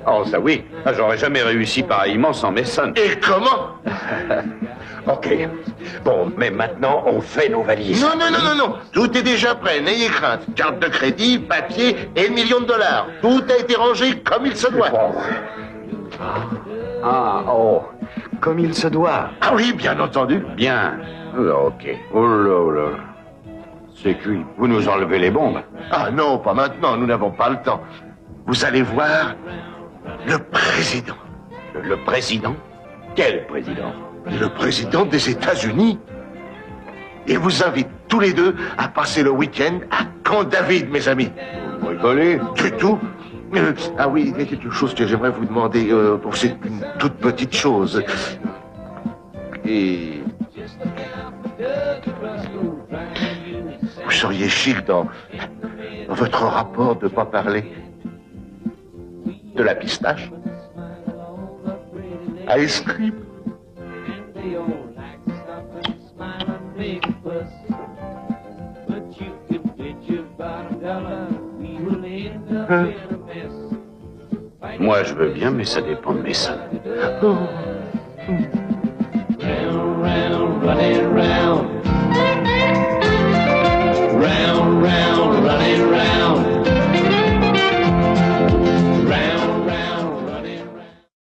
Oh, ça oui. J'aurais jamais réussi pareillement sans Mason. Et comment? Ok. Bon, mais maintenant, on fait nos valises. Non, non, non, non, non. Tout est déjà prêt, n'ayez crainte. Carte de crédit, papier et $1 million. Tout a été rangé comme il se doit. Comme il se doit. Ah oui, bien entendu. Bien. Ok. Oh là, oh là. C'est cuit. Vous nous enlevez les bombes. Ah non, pas maintenant, nous n'avons pas le temps. Vous allez voir le président. Le président? Quel président? Le président des États-Unis. Il vous invite tous les deux à passer le week-end à Camp David, mes amis. Vous rigolez? Du tout. Ah oui, il y a quelque chose que j'aimerais vous demander. C'est une toute petite chose. Et... vous seriez chic dans votre rapport de ne pas parler de la pistache. Ice cream. Moi, je veux bien, mais ça dépend de mes sons. Oh.